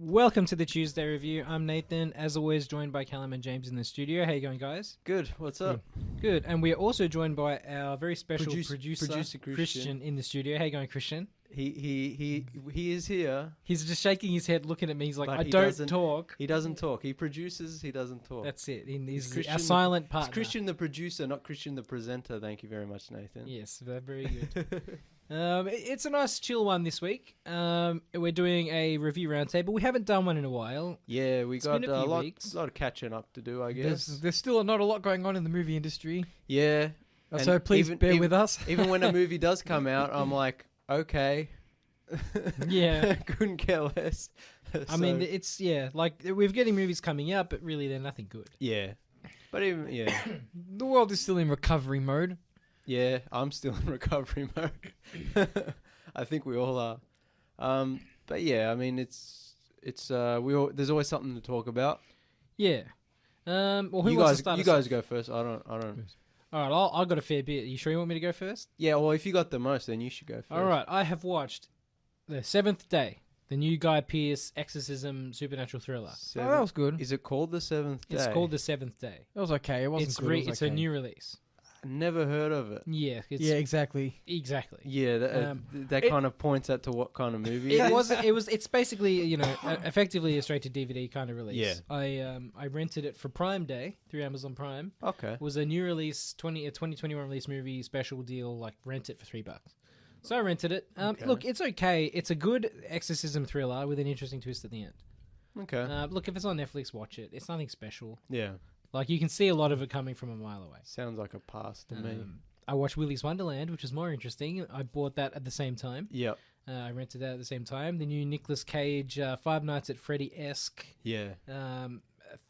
Welcome to the Tuesday Review. I'm Nathan, as always joined by Callum and James in the studio. How you going, guys? Good. What's up? Good. And we are also joined by our very special producer Christian Christian in the studio. How you going, Christian? He is here. He's just shaking his head, looking at me. He's like, But I he don't doesn't- talk. He doesn't talk. He produces. He doesn't talk. That's it. He's Christian our the- silent partner. It's Christian the producer, not Christian the presenter. Thank you very much, Nathan. Yes, very good. It's a nice chill one this week. We're doing a review roundtable. We haven't done one in a while. Yeah, we It's got been a a few lot weeks. of catching up to do, I guess. There's still not a lot going on in the movie industry, Yeah. so And please bear with us. Even when a movie does come out, I'm like, okay. Yeah. Couldn't care less. I mean, it's, like, we're getting movies coming out, but really they're nothing good. yeah. But even, yeah. The world is still in recovery mode. Yeah, I'm still in recovery mode. I think we all are. But yeah, I mean, there's always something to talk about. Yeah. Well, who wants to start? You guys go first. I don't. All right, I've got a fair bit. Are you sure you want me to go first? Yeah, well, if you got the most, then you should go first. All right, I have watched The Seventh Day, the new Guy Pearce exorcism supernatural thriller. Oh, that was good. Is it called The Seventh Day? It's called The Seventh Day. It was okay. It wasn't It's good. It was it's okay. a new release. Never heard of it. Yeah. Yeah, exactly. Exactly. Yeah, that kind of points at to what kind of movie It is. wasn't. It's basically effectively a straight to DVD kind of release. Yeah. I rented it for Prime Day through Amazon Prime. Okay. It was a new release, 2021 release movie special deal. Like rent it for $3. So I rented it. Okay. Look, it's okay. It's a good exorcism thriller with an interesting twist at the end. Okay. Look, if it's on Netflix, watch it. It's nothing special. Yeah. Like you can see a lot of it coming from a mile away. Sounds like a pass to me. I watched Willy's Wonderland, which is more interesting. I bought that at the same time. Yep. I rented that at the same time. The new Nicolas Cage Five Nights at Freddy-esque Yeah.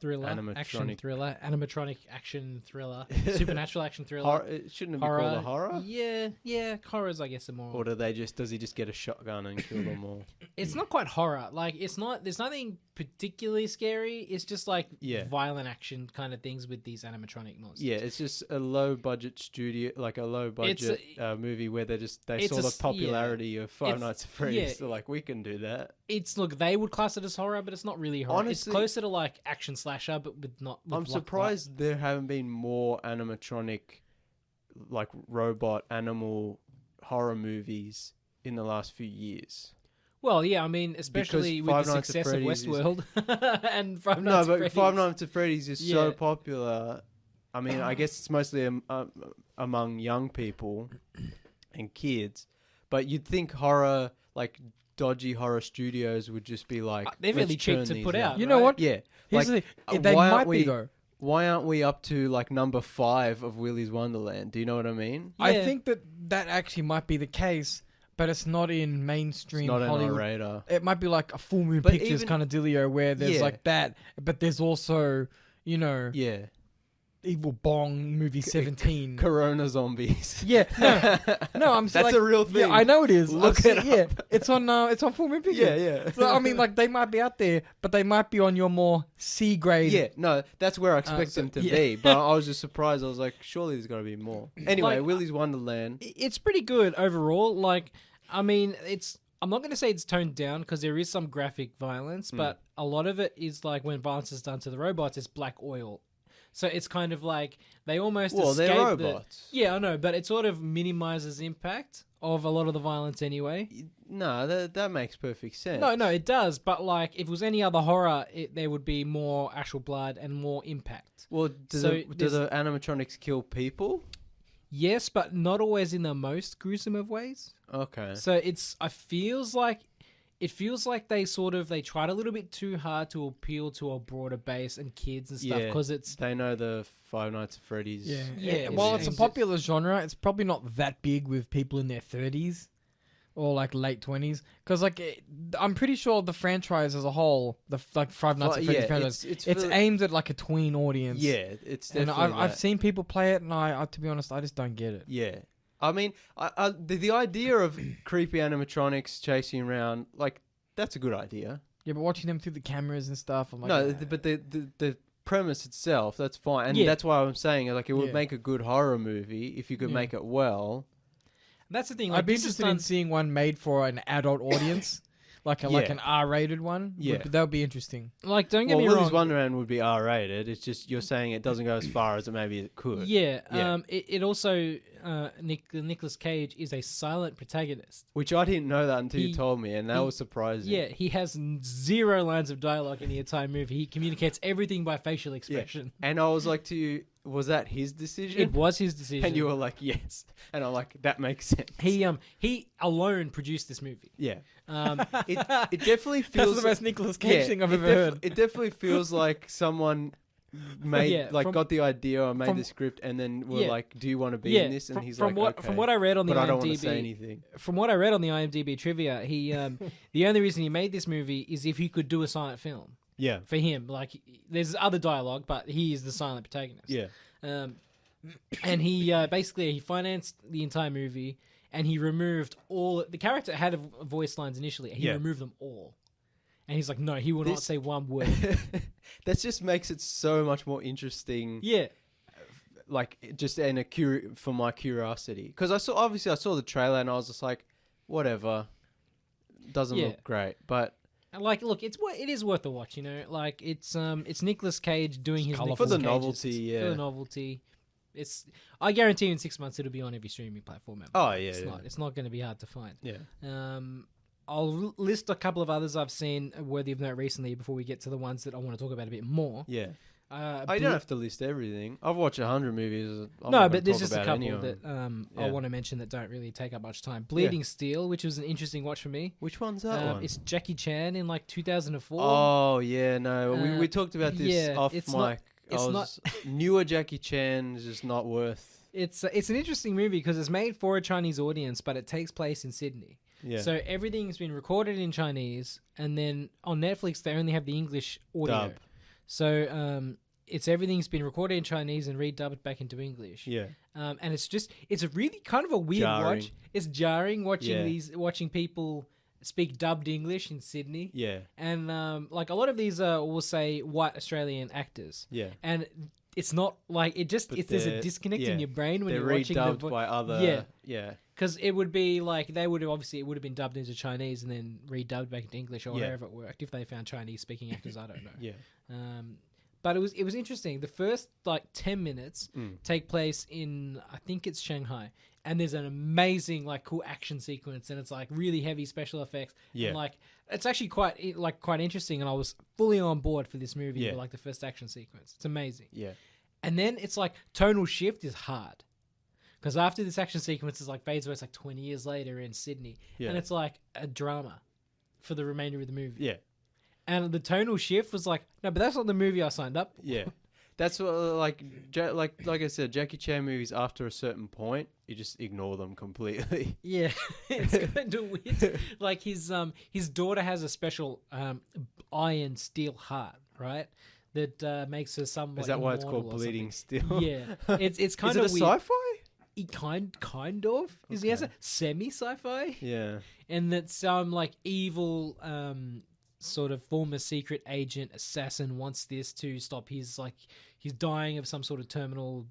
thriller, animatronic action thriller, supernatural action thriller. Horror, it shouldn't it be called a horror? Yeah, horrors I guess are more. Or does he just get a shotgun and kill them all? It's not quite horror. Like there's nothing particularly scary. It's just like violent action kind of things with these animatronic monsters. Yeah, it's just a low budget studio, like a low budget movie where they saw the popularity of Five Nights at Freddy's. Yeah. So like we can do that. Look, they would class it as horror, but it's not really horror. Honestly, it's closer to like action slasher, but with not. I'm surprised there haven't been more animatronic, like robot animal horror movies in the last few years. Well, yeah, I mean, especially with the success of Westworld and Five Nights at Freddy's. Five Nights at Freddy's is so popular. I mean, I guess it's mostly among young people and kids, but you'd think horror, like dodgy horror studios, would just be like they're really cheap to put out. You know what? Yeah, Here's the thing. They might be though. Why aren't we up to like number 5 of Willy's Wonderland? Do you know what I mean? Yeah. I think that actually might be the case, but it's not in mainstream It's not Hollywood. on our radar. It might be like a Full Moon But Pictures even- kind of dealio where there's like that, but there's also, Yeah, Evil Bong movie 17. Corona zombies. Yeah, no, I'm That's like, a real thing. Yeah, I know it is. Look it up. Yeah, it's on Full Moon Pictures. Yeah. So I mean, like they might be out there, but they might be on your more C grade. Yeah, no, that's where I expect them to be. But I was just surprised. I was like, surely there's got to be more. Anyway, Like, Willy's Wonderland. It's pretty good overall. Like, I mean, I'm not going to say it's toned down because there is some graphic violence, but a lot of it is like when violence is done to the robots, it's black oil. So it's kind of like they almost They're escape robots. Yeah, I know, but it sort of minimizes the impact of a lot of the violence anyway. No, that makes perfect sense. No, it does. But like, if it was any other horror, there would be more actual blood and more impact. Well, do the animatronics kill people? Yes, but not always in the most gruesome of ways. Okay. So it feels like they tried a little bit too hard to appeal to a broader base and kids and stuff because they know the Five Nights at Freddy's. Yeah. While it's a popular genre, it's probably not that big with people in their 30s or like late 20s. Because like I'm pretty sure the franchise as a whole, the like Five Nights at Freddy's franchise, it's aimed at like a tween audience. Yeah, it's and definitely I've seen people play it, and I to be honest, I just don't get it. Yeah. I mean, the idea of creepy animatronics chasing around, like, that's a good idea. Yeah, but watching them through the cameras and stuff, I'm like... No, but the premise itself, that's fine. And that's why I'm saying, like, it would make a good horror movie if you could make it well. That's the thing. Like, I'd be interested in seeing one made for an adult audience. like an R-rated one. Yeah. That would be interesting. Like, don't get me Willy's wrong. Wonderland would be R-rated. It's just you're saying it doesn't go as far as maybe it could. Yeah. Yeah. It also Nicolas Cage is a silent protagonist. Which I didn't know that until you told me, and that was surprising. Yeah, he has 0 lines of dialogue in the entire movie. He communicates everything by facial expression. And I was like to you, was that his decision? It was his decision. And you were like, yes. And I'm like, that makes sense. He alone produced this movie. Yeah. Um, It definitely feels That's the most Nicolas Cage thing I've ever heard. It definitely feels like someone made got the idea or made the script and then were like, do you want to be in this? And he's like, okay. From what I read on the but IMDb, I don't want to say anything. From what I read on the IMDb trivia, he the only reason he made this movie is if he could do a silent film. Yeah. For him, like, there's other dialogue, but he is the silent protagonist. Yeah. And he basically he financed the entire movie, and he removed all the character had voice lines initially. And he removed them all, and he's like, no, he will not say one word. That just makes it so much more interesting. Yeah. Like, just for my curiosity, because I saw the trailer and I was just like, whatever, doesn't look great, but like, look, it is worth a watch, you know. Like, it's Nicolas Cage doing his Nicolas for the Cage. novelty, For the novelty. I guarantee in 6 months it'll be on every streaming platform ever. Oh yeah, it's not going to be hard to find. Yeah. I'll list a couple of others I've seen worthy of note recently before we get to the ones that I want to talk about a bit more. Yeah. I don't have to list everything. I've watched 100 movies. But there's just a couple that I want to mention that don't really take up much time. Bleeding Steel, which was an interesting watch for me. Which one's that one? It's Jackie Chan in like 2004. Oh yeah, no, we talked about this off mic. Newer Jackie Chan is just not worth. It's an interesting movie because it's made for a Chinese audience, but it takes place in Sydney. Yeah. So everything's been recorded in Chinese, and then on Netflix they only have the English audio. Dub. So everything's been recorded in Chinese and redubbed back into English. Yeah. And it's a really kind of a weird watch. It's jarring watching people speak dubbed English in Sydney. Yeah. And like a lot of these will say white Australian actors. Yeah. And it's not like there's a disconnect in your brain when they're you're watching redubbed by other. Yeah. Because it would be like it would have been dubbed into Chinese and then redubbed back into English or wherever it worked. If they found Chinese speaking actors, I don't know. Yeah. But it was interesting. The first 10 minutes take place in, I think it's Shanghai, and there's an amazing cool action sequence, and it's really heavy special effects. Yeah. And it's actually quite interesting, and I was fully on board for this movie for the first action sequence. It's amazing. Yeah. And then it's tonal shift is hard. Because after this action sequence is fades away, it's 20 years later in Sydney. Yeah. And it's a drama for the remainder of the movie. Yeah. And the tonal shift was no, but that's not the movie I signed up for. Yeah. That's what, like I said, Jackie Chan movies, after a certain point, you just ignore them completely. Yeah. It's kind of weird. His daughter has a special iron steel heart, right? That makes her somewhat Is that why it's called Bleeding Steel? Yeah. It's kind of weird. Is it a sci-fi? Kind of. Is he has a semi-sci-fi? Yeah. And that some evil sort of former secret agent assassin wants this to stop his he's dying of some sort of terminal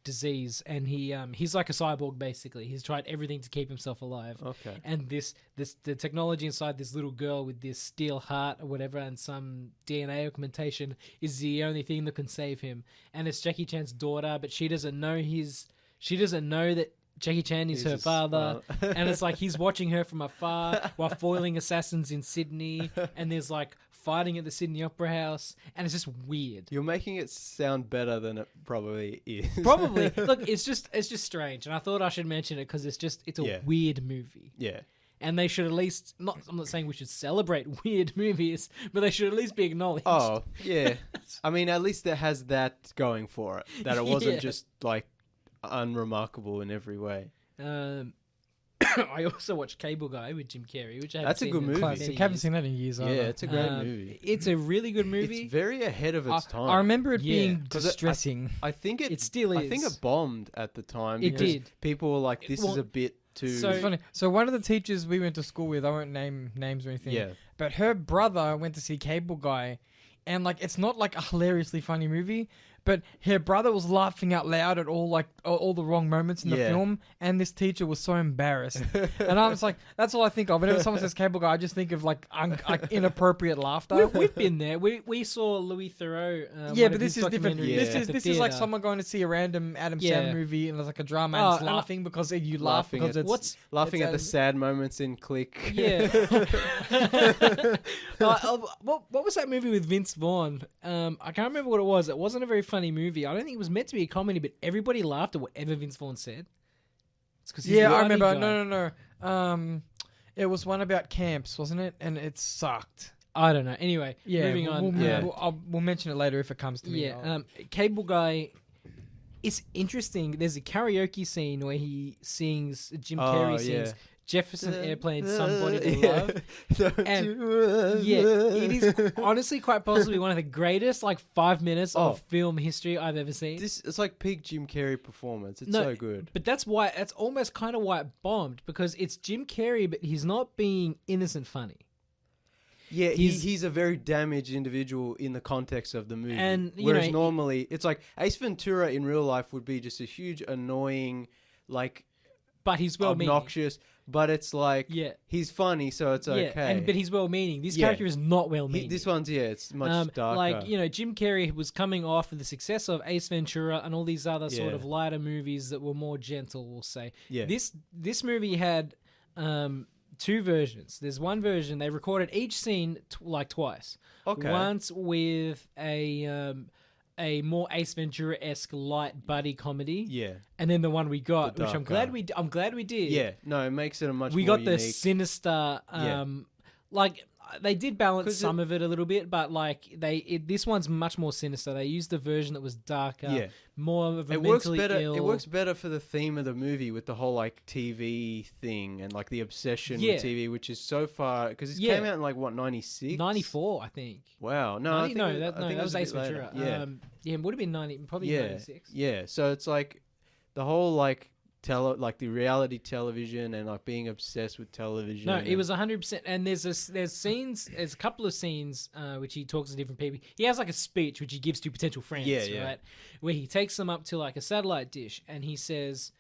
disease, and he's like a cyborg basically. He's tried everything to keep himself alive. Okay. And the technology inside this little girl with this steel heart or whatever and some DNA augmentation is the only thing that can save him. And it's Jackie Chan's daughter, but she doesn't know that Jackie Chan is her father, and it's he's watching her from afar while foiling assassins in Sydney, and there's fighting at the Sydney Opera House, and it's just weird. You're making it sound better than it probably is. Probably. Look, it's just strange, and I thought I should mention it because it's a weird movie. Yeah. And they should at least I'm not saying we should celebrate weird movies, but they should at least be acknowledged. Oh, yeah. I mean, at least it has that going for it, that it wasn't just unremarkable in every way. I also watched Cable Guy with Jim Carrey, which that's a good movie. I haven't seen that in years. Yeah, it's a great movie. It's a really good movie. It's very ahead of its time. I remember it being distressing. I think it still is. I think it bombed at the time. It did. People were like, "This is a bit too." So it's funny. So one of the teachers we went to school with, I won't name names or anything. Yeah. But her brother went to see Cable Guy. And it's not a hilariously funny movie, but her brother was laughing out loud at all the wrong moments in the film, and this teacher was so embarrassed. And I was like, that's all I think of. Whenever someone says cable guy, I just think of like inappropriate laughter. We've been there. We saw Louis Theroux. But this is different. Yeah. This is like someone going to see a random Adam Sandler movie and there's like a drama and it's laughing because you laugh because it's laughing at the sad moments in Click. Yeah. What was that movie with Vince Vaughn? I can't remember what it was. It wasn't a very funny movie. I don't think it was meant to be a comedy, but everybody laughed at whatever Vince Vaughn said. It's 'cause he's the I remember. guy. No. It was one about camps, wasn't it? And it sucked. I don't know. Anyway, moving on. We'll mention it later if it comes to me. Yeah. Cable Guy. It's interesting. There's a karaoke scene where he sings. Jim Carrey sings. Jefferson Airplane, Somebody to Love. And it is honestly quite possibly one of the greatest 5 minutes of film history I've ever seen. It's like peak Jim Carrey performance. It's so good. But that's almost kind of why it bombed, because it's Jim Carrey, but he's not being innocent funny. Yeah, he's a very damaged individual in the context of the movie. And whereas normally it's like Ace Ventura in real life would be just a huge annoying, but he's obnoxious. But it's like he's funny, so it's okay. But he's well-meaning. This character is not well-meaning. This one's it's much darker. Jim Carrey was coming off of the success of Ace Ventura and all these other sort of lighter movies that were more gentle, we'll say. Yeah. This movie had two versions. There's one version they recorded each scene twice. Okay. Once with a more Ace Ventura-esque light buddy comedy. Yeah. And then the one we got, which I'm glad we did. Yeah. No, it makes it a much more We got unique. the sinister they did balance some of it a little bit, but this one's much more sinister. They used the version that was darker, more of a mentally ill. It works better for the theme of the movie with the whole TV thing and the obsession with TV, which is so far because it came out in 96, 94, I think. Wow, no, that was Ace Ventura. It would have been 90, probably 96. Yeah, so it's the whole the reality television and being obsessed with television. No, it was 100%. And there's a couple of scenes which he talks to different people. He has a speech which he gives to potential friends, right? Where he takes them up to a satellite dish and he says,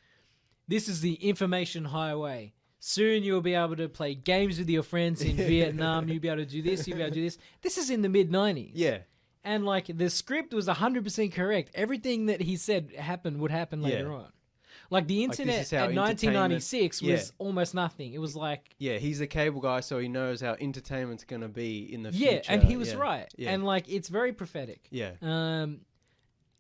"This is the information highway. Soon you'll be able to play games with your friends in Vietnam. You'll be able to do this. You'll be able to do this." This is in the mid-90s. Yeah. And the script was 100% correct. Everything that he said would happen later on. The internet in 1996 was almost nothing. It was he's the cable guy, so he knows how entertainment's going to be in the future. Yeah, and he was right. Yeah. And it's very prophetic. Yeah.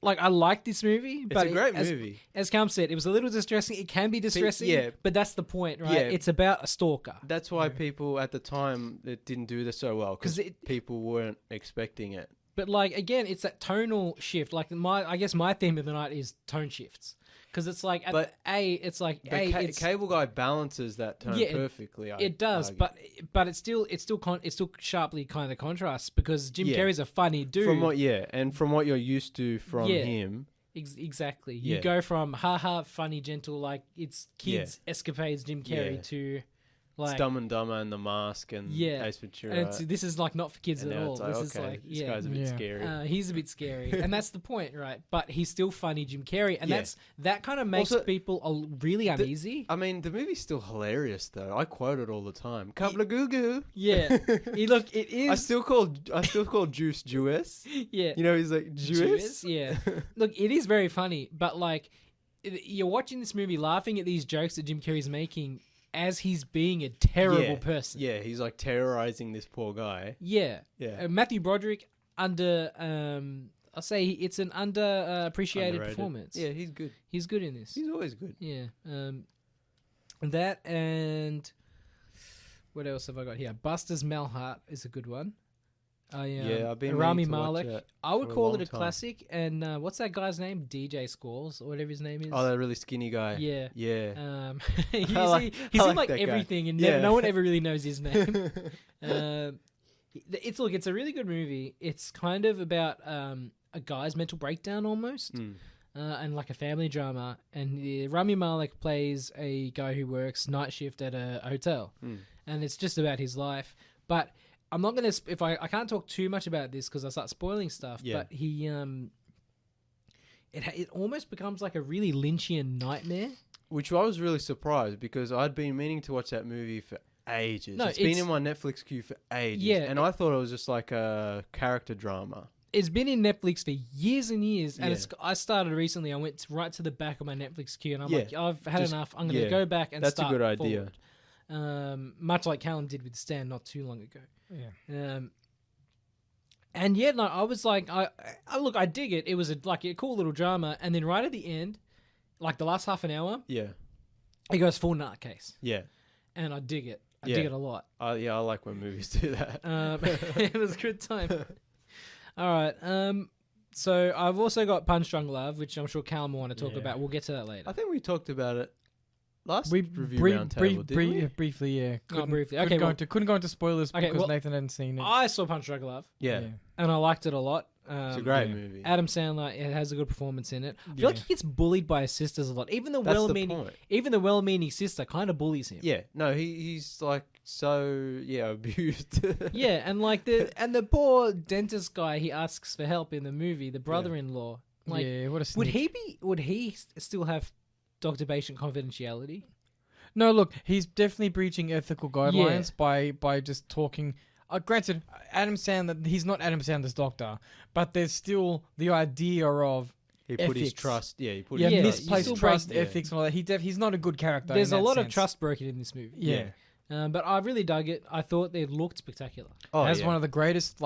I like this movie, but it's a great movie. As Cam said, it was a little distressing. It can be distressing, but that's the point, right? Yeah. It's about a stalker. That's why people at the time it didn't do this so well, because people weren't expecting it. But again, it's that tonal shift. I guess my theme of the night is tone shifts. Because it's Cable Guy balances that tone perfectly. It does, but it's still sharply kind of contrasts, because Jim Carrey's a funny dude. From what you're used to from him. Exactly. You go from haha funny gentle it's kids escapades Jim Carrey to it's Dumb and Dumber and The Mask and Ace Ventura. And this is not for kids at all. This guy's a bit scary. He's a bit scary, and that's the point, right? But he's still funny, Jim Carrey, and that kind of makes people really uneasy. The movie's still hilarious though. I quote it all the time. Couple of goo goo. Yeah. Look, it is. I still call Juice Jewess. Yeah. He's like Jewess. Yeah. Look, it is very funny, but you're watching this movie, laughing at these jokes that Jim Carrey's making, as he's being a terrible person. Yeah, he's terrorizing this poor guy. Yeah. Yeah. Matthew Broderick I'll say it's an appreciated performance. Yeah, he's good. He's good in this. He's always good. Yeah. That and what else have I got here? Buster's Malhart is a good one. I've been Rami meaning to watch Malek. it I would for a call long it a time. classic. And what's that guy's name? DJ Squalls or whatever his name is. Oh, that really skinny guy. Yeah. Yeah. He's like in that guy. everything, and no one ever really knows his name. It's a really good movie. It's kind of about a guy's mental breakdown almost. And a family drama, and Rami Malek plays a guy who works night shift at a hotel, and it's just about his life. But I'm not gonna I can't talk too much about this because I start spoiling stuff. Yeah. But it almost becomes like a really Lynchian nightmare. Which I was really surprised because I'd been meaning to watch that movie for ages. No, it's been in my Netflix queue for ages. Yeah, and I thought it was just like a character drama. It's been in Netflix for years and years, and Yeah. I started recently. I went right to the back of my Netflix queue, and I'm Yeah, like, I've had just- enough. I'm going to yeah, go back and that's a start good idea. forward. Much like Callum did with Stan not too long ago. Yeah. And yeah, no, I was like, I look, I dig it. It was like a cool little drama, and then right at the end, like the last half an hour, Yeah. it goes full nutcase, Yeah. and I dig it. I Yeah. dig it a lot. I like when movies do that. It was a good time. All right. So I've also got Punch Drunk Love, which I'm sure Callum will want to talk Yeah. about. We'll get to that later. I think we talked about it last We review roundtable, didn't we? briefly, yeah. Briefly. Couldn't Okay, go well- couldn't go into spoilers Okay, because well, Nathan hadn't seen it. I saw Punch Drunk Love, Yeah. and I liked it a lot. It's a great yeah. movie. Adam Sandler, it has a good performance in it. I feel Yeah. like he gets bullied by his sisters a lot. Even the That's the well-meaning, point. even the well-meaning sister kind of bullies him. Yeah. No, he's like so abused. Yeah, and like the poor dentist guy, he asks for help in the movie. The brother-in-law, like, yeah, what a would snitch. would he still have doctor patient confidentiality? No, look, he's definitely breaching ethical guidelines by just talking. Granted, Adam Sandler, he's not Adam Sandler's doctor, but there's still the idea of he put his ethics. trust. Yeah, he put yeah, his Yeah, trust. misplaced still trust, break- yeah. ethics, and all that. He's not a good character. There's in a that lot of sense. trust broken in this movie. Yeah. But I really dug it. I thought they looked spectacular. Oh, It has yeah. one of the greatest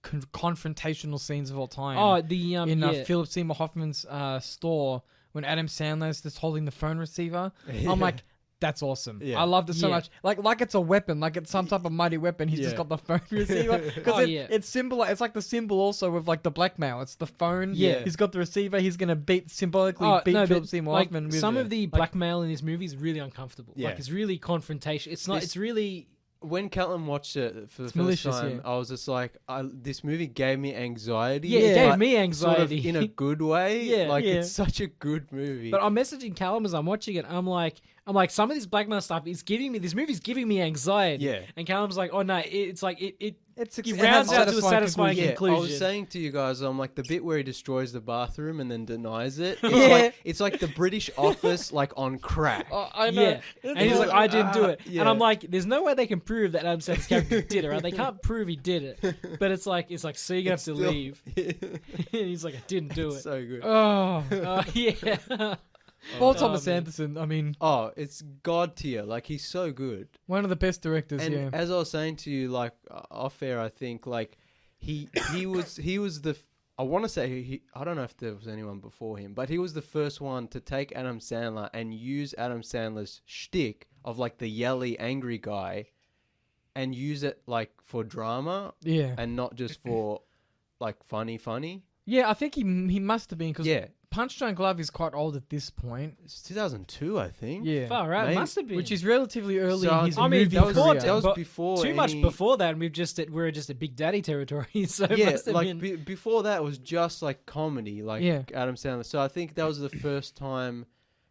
confrontational scenes of all time. Oh, the in Philip Seymour Hoffman's store when Adam Sandler's just holding the phone receiver. Yeah. I'm like, that's awesome. Yeah. I loved it so Yeah. much. Like it's a weapon, like it's some type of mighty weapon. He's just Yeah. got the phone receiver because Oh, yeah. it's symbol. It's like the symbol also with like the blackmail. It's the phone. Yeah. He's got the receiver. He's gonna symbolically beat no, Philip but, Seymour like, Hoffman with some it. of the blackmail in this movie is really uncomfortable. Yeah. Like it's really confrontation. It's not. This- It's really. When Callum watched it for the It's first malicious, time, yeah. I was just like, this movie gave me anxiety. Yeah, it Yeah. gave me Sort anxiety. of in a good way. Yeah. Like Yeah. it's such a good movie. But I'm messaging Callum as I'm watching it. I'm like, some of this blackmail stuff is giving me. This movie's giving me anxiety. Yeah. And Callum's like, oh no, it's like it. It's He it has rounds out to a satisfying Yeah, conclusion. I was saying to you guys, I'm like the bit where he destroys the bathroom and then denies it. It's Yeah. like it's like the British Office, like on crack. Oh, I know. Yeah, and he's like, I didn't do it, yeah. and I'm like, there's no way they can prove that Adam Sandler's character did it, right? They can't prove he did it, but it's like, so you're gonna have to Still- leave. And he's like, I didn't do it. So good. Oh, Yeah. Paul Oh, Thomas man. Anderson. I mean, Oh, it's god tier. Like he's so good. one of the best directors. And yeah. as I was saying to you, like off air, I think like he was the. I want to say I don't know if there was anyone before him, but he was the first one to take Adam Sandler and use Adam Sandler's shtick of like the yelly, angry guy, and use it like for drama Yeah. and not just for like funny. Yeah, I think he must have been because Yeah, Punch Drunk Love is quite old at this point. it's 2002, I think. Yeah. Far out. Maybe- Must have been. Which is relatively early So, in his I mean, movie that was- career. That was But before too much any- before that, and we're just at Big Daddy territory. So it Yeah, must have like been. before that was just like comedy, like Yeah. Adam Sandler. So I think that was the first time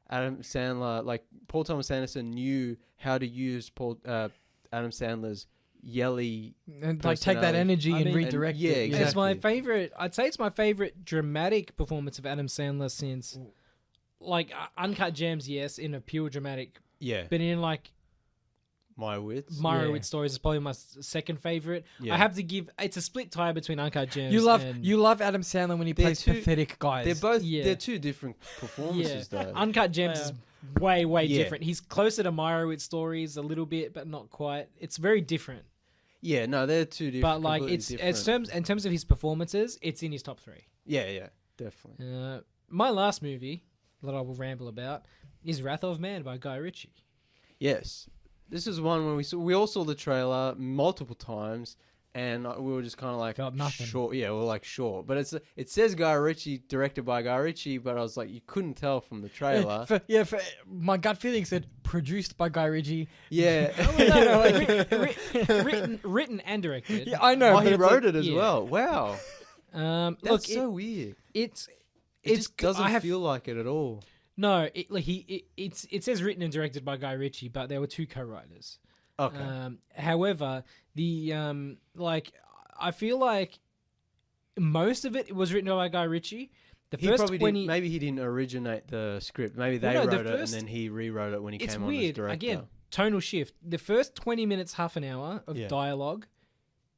Adam Sandler, like Paul Thomas Anderson, knew how to use Adam Sandler's yelly. and like take that personality. energy I and mean- redirect Yeah, it. exactly. It's my favorite. I'd say it's my favorite dramatic performance of Adam Sandler since, like, Uncut Gems. Yes, in a pure dramatic, Yeah, but in like my wits. Meyerowitz Yeah. stories is probably my second favorite. Yeah. I have to give. It's a split tie between Uncut Gems. You love and, Adam Sandler when he They're plays two- pathetic guys. They're both. Yeah. They're two different performances, though. Uncut Gems is way Yeah. different. He's closer to Meyerowitz stories a little bit, but not quite. It's very different. Yeah, no, they're two different. But like, completely it's different. in terms of his performances, it's in his top three. Yeah, definitely. My last movie that I will ramble about is Wrath of Man by Guy Ritchie. Yes, this is one when we all saw the trailer multiple times, and we were just kind of like Felt nothing. Sure, yeah, we're like sure, but it says Guy Ritchie, directed by Guy Ritchie, but I was like you couldn't tell from the trailer. For my gut feeling said produced by Guy Ritchie. Yeah, Written and directed. Yeah, I know. oh, but he it's wrote like- it as yeah. well. Wow, Look, that's so weird. it's It just doesn't I have- feel like it at all. No, it says written and directed by Guy Ritchie, but there were two co-writers. Okay, However, the I feel like most of it was written by Guy Ritchie, The He first probably 20 maybe he didn't originate the script. Maybe they Well, no, wrote it and then he rewrote it when he it's came on as weird. director. Again, tonal shift. The first 20 minutes, half an hour of dialogue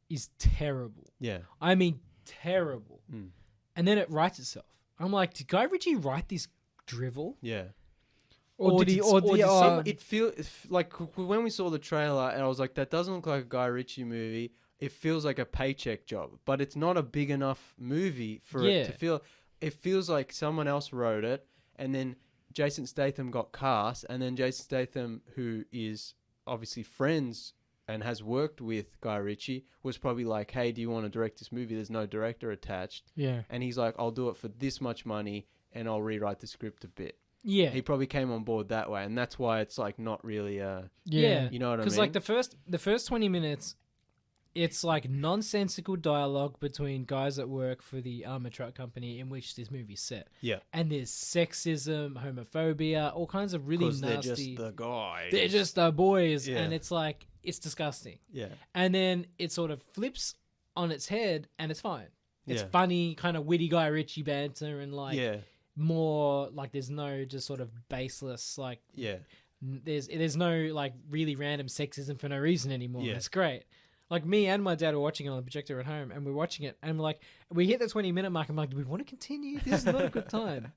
is terrible. Yeah. I mean, terrible. And then it writes itself. I'm like, did Guy Ritchie write this drivel? Yeah. Or did someone... It feels like when we saw the trailer and I was like, that doesn't look like a Guy Ritchie movie. It feels like a paycheck job, but it's not a big enough movie for it to feel. It feels like someone else wrote it, and then Jason Statham got cast, and then Jason Statham, who is obviously friends and has worked with Guy Ritchie, was probably like, hey, do you want to direct this movie? There's no director attached. Yeah. And he's like, I'll do it for this much money, and I'll rewrite the script a bit. Yeah. He probably came on board that way, and that's why it's like not really you know what I mean? Because like the first 20 minutes, it's like nonsensical dialogue between guys that work for the armor truck company in which this movie's set. Yeah. And there's sexism, homophobia, all kinds of really nasty... they're just the guys. They're just the boys. Yeah. And it's like, it's disgusting. Yeah. And then it sort of flips on its head and it's fine. It's Yeah. funny, kind of witty Guy Ritchie banter and like Yeah. more like there's no just sort of baseless like Yeah. there's no like really random sexism for no reason anymore. Yeah. It's great. Like me and my dad were watching it on the projector at home, and we're watching it, and we're like, we hit the 20-minute mark. I'm like, do we want to continue? This is not a good time.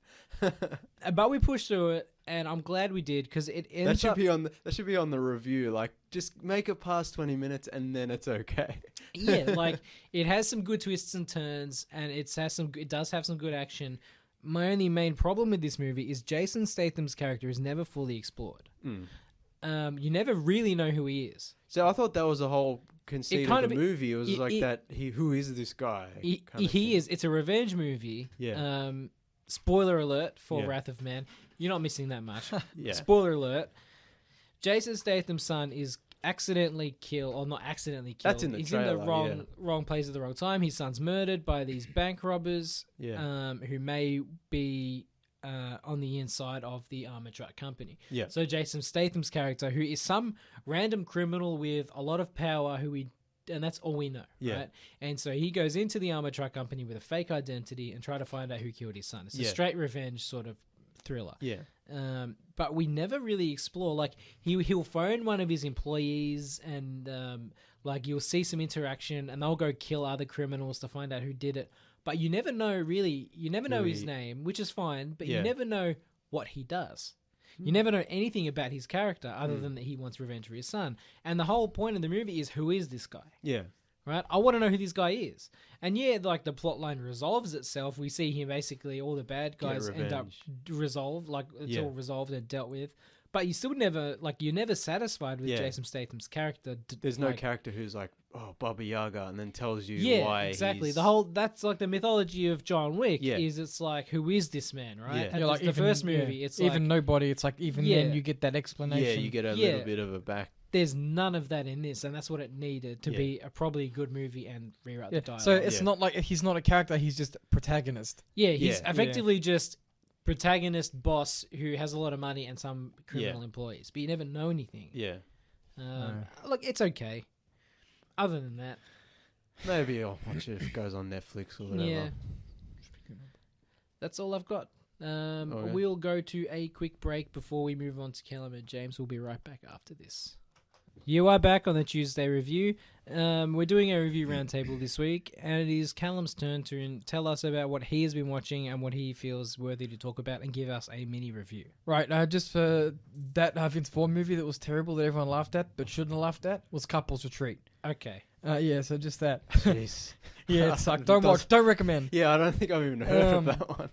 But we pushed through it, and I'm glad we did because it ends that should be on the review. Like, just make it past 20 minutes, and then it's okay. Yeah, like it has some good twists and turns, and it does have some good action. My only main problem with this movie is Jason Statham's character is never fully explored. You never really know who he is. So I thought that was the whole conceit of the movie. It was who is this guy? It's a revenge movie. Yeah. Spoiler alert for Wrath of Man. You're not missing that much. Yeah. Spoiler alert. Jason Statham's son is accidentally killed, or not accidentally killed. That's in the He's trailer, in the wrong place at the wrong time. His son's murdered by these bank robbers who may be on the inside of the armor truck company. Yeah. So Jason Statham's character, who is some random criminal with a lot of power, and that's all we know, right? And so he goes into the armor truck company with a fake identity and try to find out who killed his son. It's a straight revenge sort of thriller. Yeah. But we never really explore. Like he'll phone one of his employees, and like you'll see some interaction, and they'll go kill other criminals to find out who did it. But you never know, really. You never know his name, which is fine. But you never know what he does. You never know anything about his character other than that he wants revenge for his son. And the whole point of the movie is, who is this guy? Yeah. Right? I want to know who this guy is. And like the plot line resolves itself. We see him basically, all the bad guys end up resolved. Like it's all resolved and dealt with. But you still never, like, you're never satisfied with Jason Statham's character. There's no character who's like, oh, Baba Yaga, and then tells you why. Exactly. That's like the mythology of John Wick. Is it's like, who is this man, right? Yeah. And like the first movie, it's even like, nobody. It's like even then you get that explanation. Yeah, you get a little bit of a back. There's none of that in this, and that's what it needed to be a probably good movie and rewrite the dialogue. So it's not like he's not a character; he's just a protagonist. Yeah, he's effectively just protagonist boss who has a lot of money and some criminal employees, but you never know anything. Yeah. Look, it's okay. Other than that, maybe I'll watch it if it goes on Netflix or whatever. Yeah. That's all I've got. We'll go to a quick break before we move on to Callum and James. We'll be right back after this. You are back on the Tuesday review. We're doing a review roundtable this week, and it is Callum's turn to tell us about what he has been watching and what he feels worthy to talk about, and give us a mini review. Right, just for that Vince Vaughn movie that was terrible that everyone laughed at but shouldn't have laughed at was Couples Retreat. Okay. So just that. Jeez. Yeah, it sucked. Don't watch. Don't recommend. Yeah, I don't think I've even heard of that one.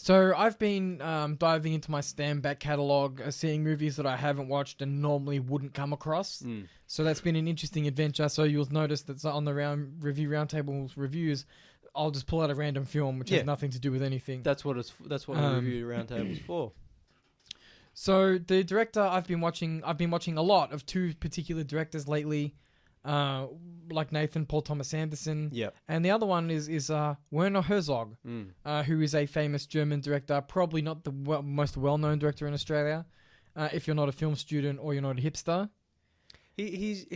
So I've been diving into my stand back catalogue, seeing movies that I haven't watched and normally wouldn't come across. So that's been an interesting adventure. So you'll notice that on the review roundtables reviews, I'll just pull out a random film which has nothing to do with anything. That's what the review roundtable's for. So the director I've been watching a lot of two particular directors lately. Like Nathan, Paul Thomas Anderson. Yep. And the other one is Werner Herzog, who is a famous German director, probably not the most well-known director in Australia, if you're not a film student or you're not a hipster. His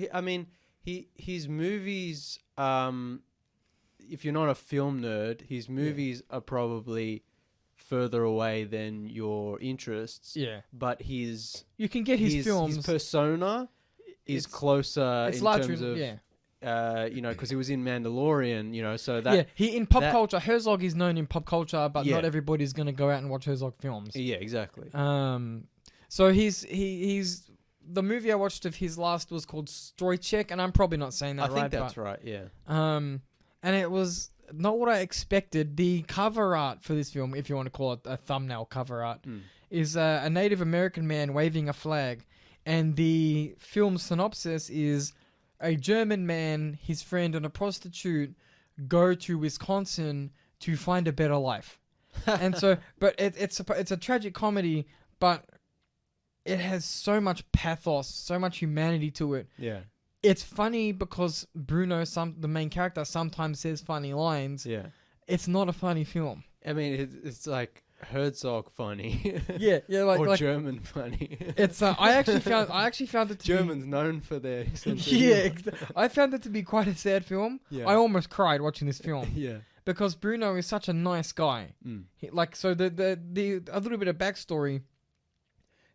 movies, if you're not a film nerd, his movies are probably further away than your interests. Yeah. But you can get his films. His persona is closer in terms of because he was in Mandalorian, so that he in pop culture. Herzog is known in pop culture, but not everybody's going to go out and watch Herzog films. Yeah, exactly. So he's the movie I watched of his last was called Story Check, and I'm probably not saying that right. I think that's right. Yeah. And it was not what I expected. The cover art for this film, if you want to call it a thumbnail cover art, is a Native American man waving a flag, and the film synopsis is a German man, his friend, and a prostitute go to Wisconsin to find a better life. And so, but it's a tragic comedy, but it has so much pathos, so much humanity to it. Yeah. It's funny because Bruno, the main character, sometimes says funny lines. Yeah. It's not a funny film. I mean, it's like Herzog funny. Yeah, like German funny. It's I actually found it to Germans known for their sense of yeah. I found it to be quite a sad film. Yeah. I almost cried watching this film. Yeah. Because Bruno is such a nice guy. The a little bit of backstory.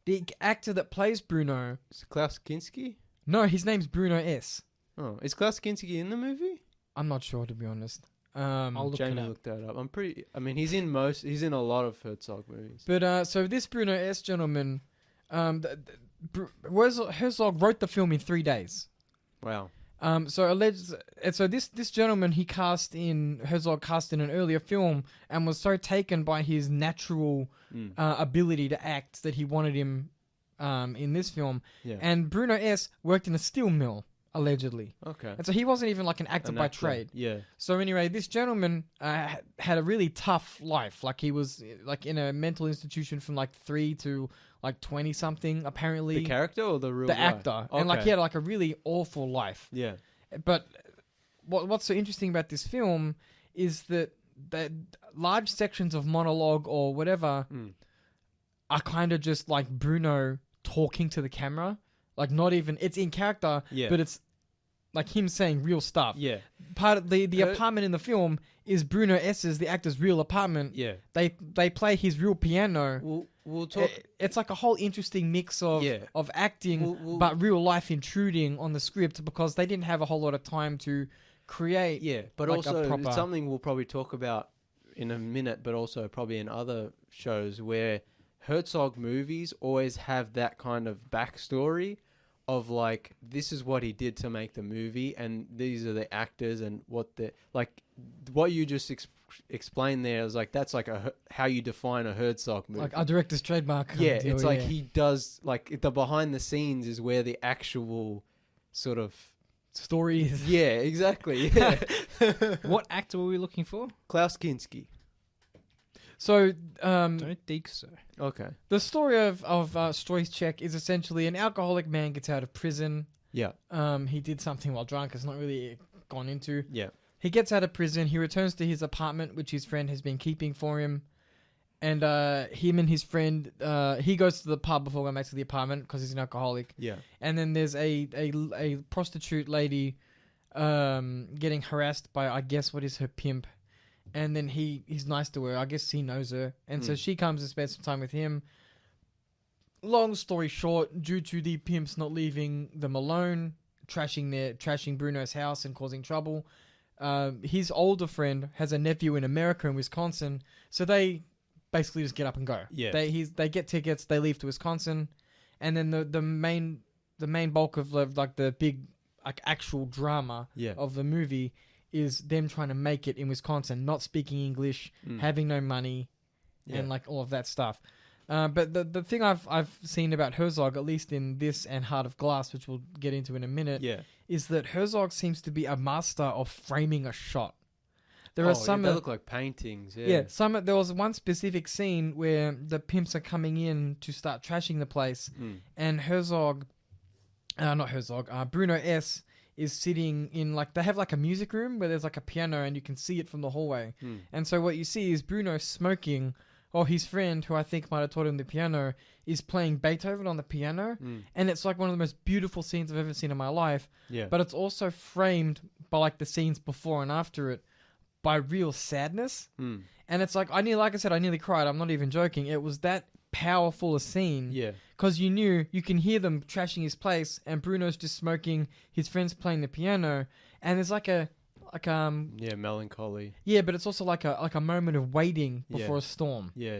The actor that plays Bruno, is it Klaus Kinski? No, his name's Bruno S. Oh, is Klaus Kinski in the movie? I'm not sure, to be honest. I'll look it up. Looked that up. He's in a lot of Herzog movies. But so this Bruno S. gentleman, Herzog wrote the film in 3 days. Wow. So this gentleman Herzog cast in an earlier film and was so taken by his natural ability to act that he wanted him in this film. Yeah. And Bruno S. worked in a steel mill, allegedly. Okay. And so he wasn't even like an actor by trade. Yeah. So anyway, this gentleman had a really tough life. Like he was like in a mental institution from like 3 to like 20 something apparently. The character or the real guy? Actor. Okay. And like he had like a really awful life. Yeah. But what's so interesting about this film is that large sections of monologue or whatever are kind of just like Bruno talking to the camera. Like not even, it's in character, but it's like him saying real stuff. Yeah. Part of the apartment in the film is Bruno S's, the actor's real apartment. Yeah. They play his real piano. We'll talk. It's like a whole interesting mix of acting, but real life intruding on the script because they didn't have a whole lot of time to create. Yeah, but like also it's something we'll probably talk about in a minute, but also probably in other shows where Herzog movies always have that kind of backstory of like, this is what he did to make the movie, and these are the actors, and what you just explained there is like, that's like how you define a Herzog movie. Like a director's trademark. Yeah, it's like he does, like the behind the scenes is where the actual sort of story is. Yeah, exactly. Yeah. What actor were we looking for? Klaus Kinski. So, don't think so. Okay. The story of Story Check is essentially an alcoholic man gets out of prison. Yeah. He did something while drunk. It's not really gone into. Yeah. He gets out of prison. He returns to his apartment, which his friend has been keeping for him. And him and his friend, he goes to the pub before going back to the apartment because he's an alcoholic. Yeah. And then there's a prostitute lady getting harassed by, I guess, what is her pimp. And then he's nice to her. I guess he knows her. And so she comes and spends some time with him. Long story short, due to the pimps not leaving them alone, trashing Bruno's house and causing trouble, his older friend has a nephew in America, in Wisconsin. So they basically just get up and go. Yeah. They get tickets, they leave to Wisconsin. And then the main bulk of the big actual drama of the movie is them trying to make it in Wisconsin, not speaking English, having no money, and like all of that stuff. But the thing I've seen about Herzog, at least in this and Heart of Glass, which we'll get into in a minute, is that Herzog seems to be a master of framing a shot. There are some they look like paintings. There was one specific scene where the pimps are coming in to start trashing the place, and Bruno S. is sitting in they have a music room where there's a piano and you can see it from the hallway. And so what you see is Bruno smoking, or his friend, who I think might have taught him the piano, is playing Beethoven on the piano. And it's one of the most beautiful scenes I've ever seen in my life. Yeah. But it's also framed by the scenes before and after it by real sadness. Mm. And it's like, like I said, I nearly cried. I'm not even joking. It was that powerful a scene. Yeah. Because you can hear them trashing his place, and Bruno's just smoking, his friend's playing the piano, and there's melancholy. Yeah, but it's also like a moment of waiting before a storm. Yeah.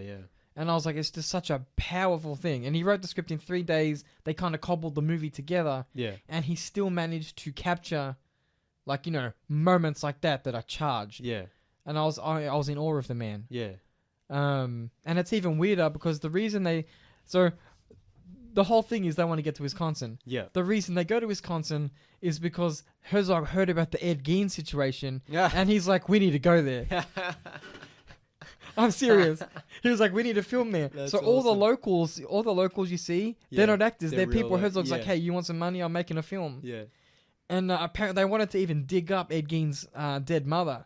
And I was like, it's just such a powerful thing. And he wrote the script in 3 days. They kind of cobbled the movie together. Yeah. And he still managed to capture, moments like that are charged. Yeah. And I was in awe of the man. Yeah. And it's even weirder because the reason the whole thing is they want to get to Wisconsin. Yeah. The reason they go to Wisconsin is because Herzog heard about the Ed Gein situation, and he's like, we need to go there. I'm serious. He was like, we need to film there. That's so all the locals you see, they're not actors. They're people. Herzog's like, hey, you want some money? I'm making a film. Yeah. And apparently they wanted to even dig up Ed Gein's dead mother.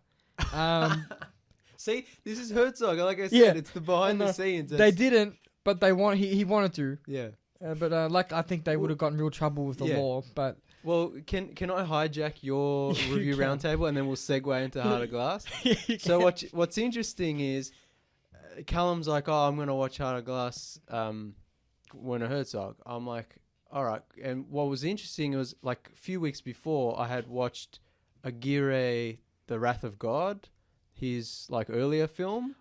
See, this is Herzog. Like I said, it's the behind the scenes. They didn't, but he wanted to. Yeah. But I think they would have gotten real trouble with the law. But can I hijack your review roundtable and then we'll segue into Heart of Glass? So what's interesting is Callum's like, oh, I'm gonna watch Heart of Glass. Werner Herzog. I'm like, all right. And what was interesting was like a few weeks before I had watched Aguirre, The Wrath of God, his like earlier film.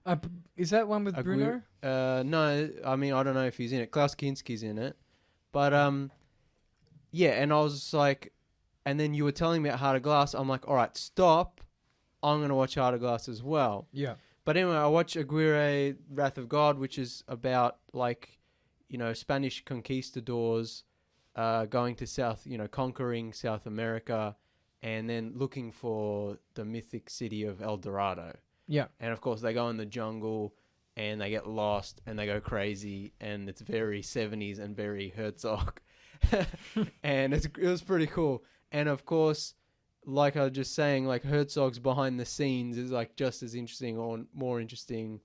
Is that one with Bruno? No, I mean I don't know if he's in it. Klaus Kinski's in it, but yeah. And I was just like, and then you were telling me about Heart of Glass. I'm like, all right, stop. I'm gonna watch Heart of Glass as well. Yeah. But anyway, I watched Aguirre, Wrath of God, which is about like, Spanish conquistadors going to conquering South America. And then looking for the mythic city of El Dorado. Yeah. And of course, they go in the jungle and they get lost and they go crazy. And it's very 70s and very Herzog. And it was pretty cool. And of course, like I was just saying, like Herzog's behind the scenes is like just as interesting or more interesting,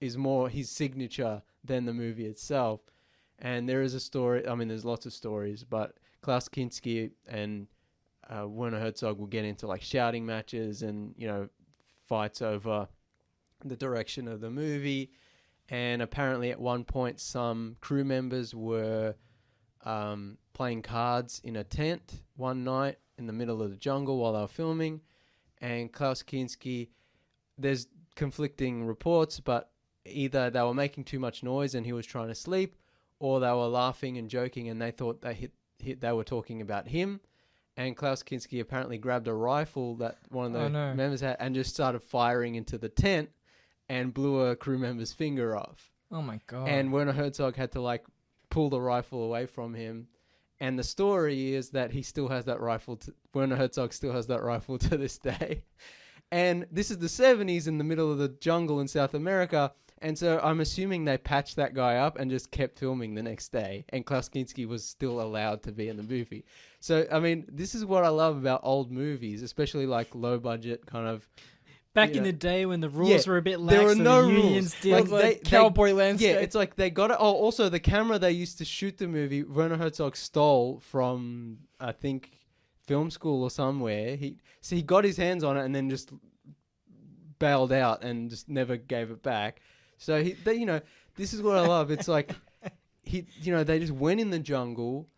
is more his signature than the movie itself. And there is a story. I mean, there's lots of stories, but Klaus Kinski and Werner Herzog will get into like shouting matches and fights over the direction of the movie. And apparently at one point some crew members were playing cards in a tent one night in the middle of the jungle while they were filming. And Klaus Kinski, there's conflicting reports, but either they were making too much noise and he was trying to sleep, or they were laughing and joking and they thought they were talking about him. And Klaus Kinski apparently grabbed a rifle that one of the members had and just started firing into the tent and blew a crew member's finger off. Oh my God. And Werner Herzog had to like pull the rifle away from him. And the story is that he still has that rifle. Werner Herzog still has that rifle to this day. And this is the 70s in the middle of the jungle in South America. And so I'm assuming they patched that guy up and just kept filming the next day. And Klaus Kinski was still allowed to be in the movie. So, I mean, this is what I love about old movies, especially like low budget kind of. Back in the day when the rules were a bit lax. There were no the rules. Like cowboy landscape. Yeah, it's like they got it. Oh, also the camera they used to shoot the movie, Werner Herzog stole from, I think, film school or somewhere. He got his hands on it and then just bailed out and just never gave it back. So this is what I love. It's like they just went in the jungle,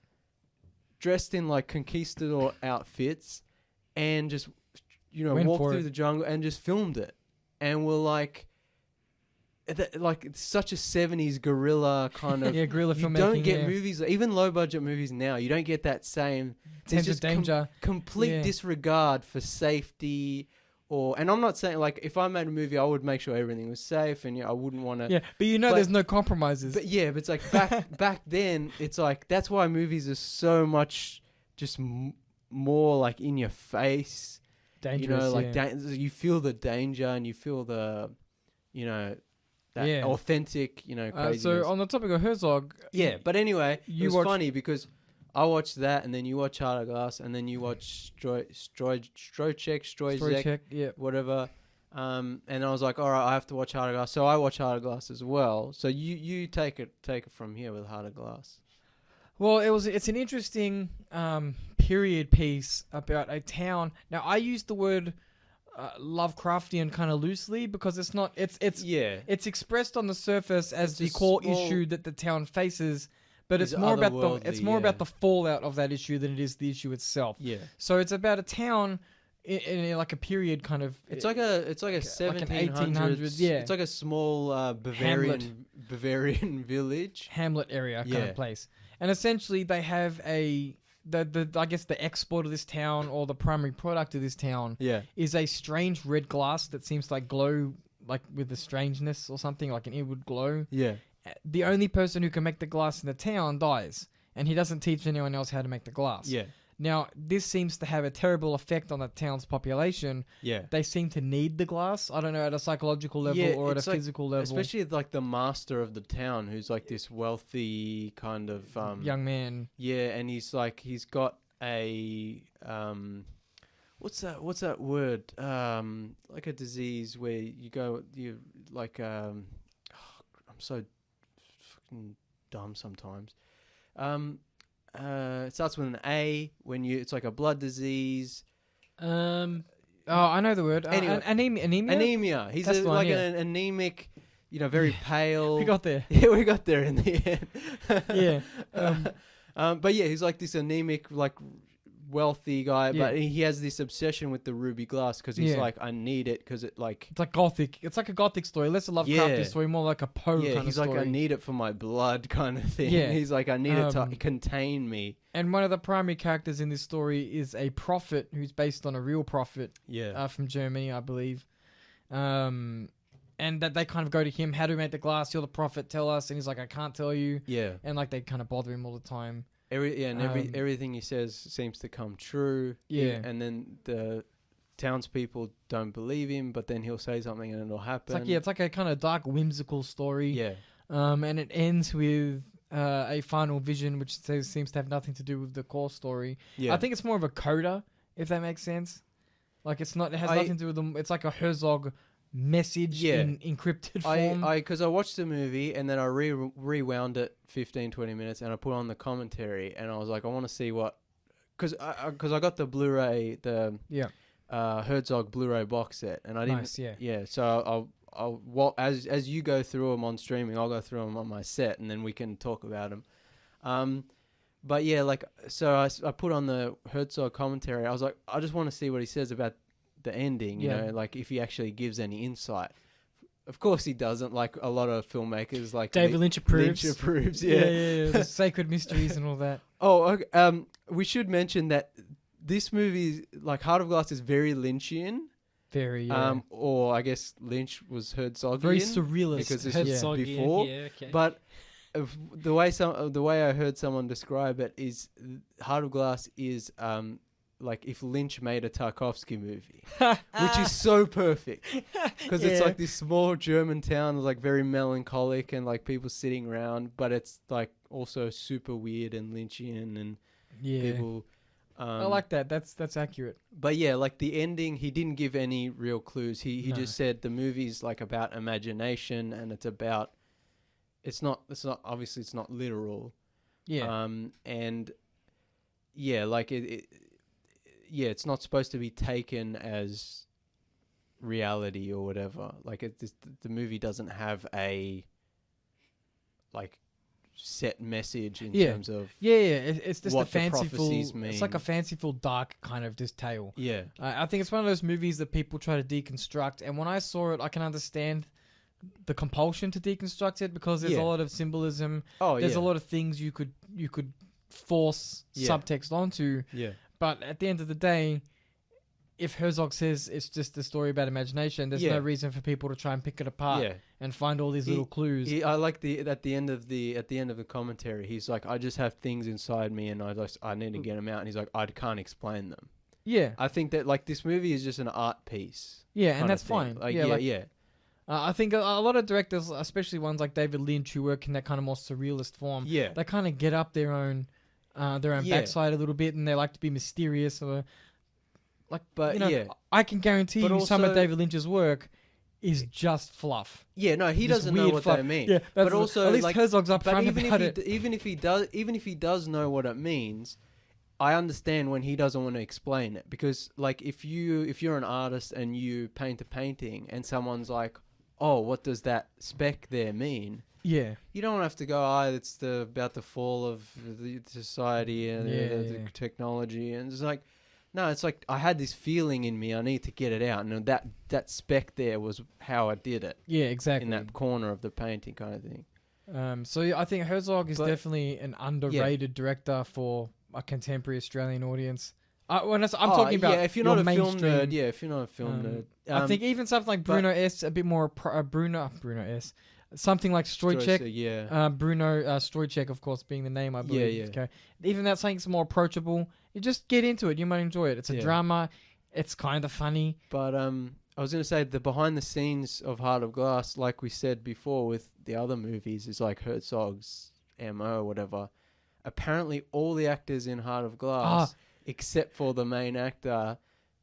dressed in like conquistador outfits, and just walked through the jungle and just filmed it. And we're like it's such a 70s guerrilla kind of guerrilla filmmaking. You don't get movies, even low budget movies now. You don't get that same sense of danger, complete disregard for safety. And I'm not saying, like, if I made a movie, I would make sure everything was safe, and I wouldn't want to. Yeah, but there's no compromises. But it's like back then, it's like that's why movies are so much just more like in your face. Dangerous, you feel the danger and you feel the, that authentic, craziness. So on the topic of Herzog, but anyway, it was funny because I watched that, and then you watch Heart of Glass, and then you watch Strojek, whatever. And I was like, all right, I have to watch Heart of Glass. So I watch Heart of Glass as well. So you take it from here with Heart of Glass. Well, it's an interesting period piece about a town. Now I used the word Lovecraftian kind of loosely because it's not. It's expressed on the surface as the core issue that the town faces, but it's more about about the fallout of that issue than it is the issue itself. Yeah. So it's about a town in like a period kind of. It's like a 1700s. Yeah. It's like a small Bavarian village, hamlet area kind of place, and essentially they have the I guess the export of this town or the primary product of this town is a strange red glass that seems to like glow like with a strangeness or something, like an inward glow. Yeah. The only person who can make the glass in the town dies, and he doesn't teach anyone else how to make the glass. Yeah. Now, this seems to have a terrible effect on the town's population. Yeah. They seem to need the glass. I don't know, at a psychological level or at a physical level. Especially like the master of the town, who's like this wealthy kind of young man. Yeah, and he's got a what's that word? Like a disease where you like I'm so fucking dumb sometimes. It starts with an A. It's like a blood disease. Oh, I know the word. Anyway, anemia. Anemia. He's an anemic, very pale. We got there. Yeah, we got there in the end. Yeah. But yeah, he's like this anemic, like wealthy guy, but he has this obsession with the ruby glass because he's like, I need it because it's like gothic. It's like a gothic story, less a Lovecraftian story, more like a Poe kind of story. He's like, I need it for my blood kind of thing. Yeah. He's like, I need it to contain me. And one of the primary characters in this story is a prophet who's based on a real prophet. Yeah. From Germany, I believe. And that they kind of go to him, how do we make the glass? You're the prophet, tell us. And he's like, I can't tell you. Yeah. And like they kind of bother him all the time. Everything he says seems to come true. Yeah. And then the townspeople don't believe him, but then he'll say something and it'll happen. It's like a kind of dark, whimsical story. Yeah. And it ends with a final vision, which seems to have nothing to do with the core story. Yeah. I think it's more of a coda, if that makes sense. Like it has nothing to do with them. It's like a Herzog message in encrypted form. Because I watched the movie and then I rewound it 15-20 minutes and I put on the commentary and I was like, I want to see what, because I got the Blu-ray, the Herzog Blu-ray box set, and I didn't. So as you go through them on streaming, I'll go through them on my set and then we can talk about them. But yeah, like so I put on the Herzog commentary. I was like, I just want to see what he says about the ending, you know, like if he actually gives any insight. Of course he doesn't, like a lot of filmmakers, like David Lynch approves. Yeah. The sacred mysteries and all that. Oh, okay. We should mention that this movie, like Heart of Glass, is very Lynchian. Very, or I guess Lynch was Herzogian. Very surrealist. Because this was before. Yeah, okay. But the way I heard someone describe it is Heart of Glass is like if Lynch made a Tarkovsky movie, which is so perfect because it's like this small German town, like very melancholic and like people sitting around, but it's like also super weird and Lynchian and people. I like that. That's accurate. But yeah, like the ending, he didn't give any real clues. He just said the movie's like about imagination and it's about. It's not obviously it's not literal. Yeah. And yeah, like it's not supposed to be taken as reality or whatever. Like the movie doesn't have a like set message in terms of it's just what a fanciful. mean. It's like a fanciful, dark kind of just tale. Yeah, I think it's one of those movies that people try to deconstruct, and when I saw it, I can understand the compulsion to deconstruct it because there's a lot of symbolism. There's a lot of things you could force subtext onto. Yeah. But at the end of the day, if Herzog says it's just a story about imagination, there's no reason for people to try and pick it apart and find all these little clues. I like at the end of the commentary, he's like, I just have things inside me and I need to get them out. And he's like, I can't explain them. Yeah. I think that like this movie is just an art piece. Yeah, and that's fine. Like, I think a lot of directors, especially ones like David Lynch, who work in that kind of more surrealist form, they kind of get up their own backside a little bit, and they like to be mysterious. Or I can guarantee you some of David Lynch's work is just fluff. Yeah, no, he doesn't know what they mean. Yeah, but also at least like, Herzog's upfront about it. Even if he does know what it means, I understand when he doesn't want to explain it, because like if you're an artist and you paint a painting and someone's like, oh, what does that speck there mean? Yeah. You don't have to go, it's about the fall of the society and the technology, and it's like, no, it's like I had this feeling in me, I need to get it out, and that speck there was how I did it. Yeah, exactly. In that corner of the painting kind of thing. So I think Herzog is definitely an underrated director for a contemporary Australian audience. I'm talking about if you're not a film nerd. Yeah, if you're not a film nerd. I think even something like Bruno S, a bit more Bruno S, something like Stoycheck. Bruno Stoycheck, of course, being the name, I believe. Yeah. Okay. Even that's something more approachable. You just get into it. You might enjoy it. It's a drama. It's kind of funny. But I was going to say the behind the scenes of Heart of Glass, like we said before with the other movies, is like Herzog's MO or whatever. Apparently, all the actors in Heart of Glass, except for the main actor,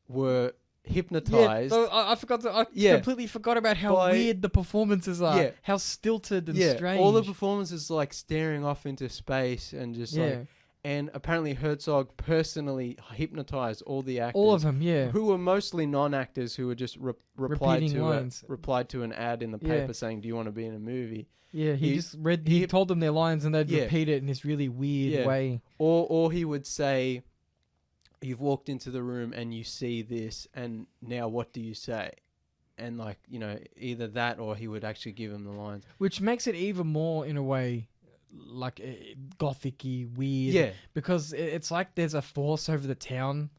were hypnotized. Yeah, I completely forgot about how weird the performances are. Yeah. How stilted and strange. All the performances like staring off into space and just like. And apparently Herzog personally hypnotized all the actors. All of them, who were mostly non-actors who were just replied to an ad in the paper saying, do you want to be in a movie? Yeah, he told them their lines and they'd repeat it in this really weird way. Or he would say, you've walked into the room and you see this, and now what do you say? And like, either that or he would actually give him the lines. Which makes it even more, in a way, like gothic-y, weird, because it's like there's a force over the town.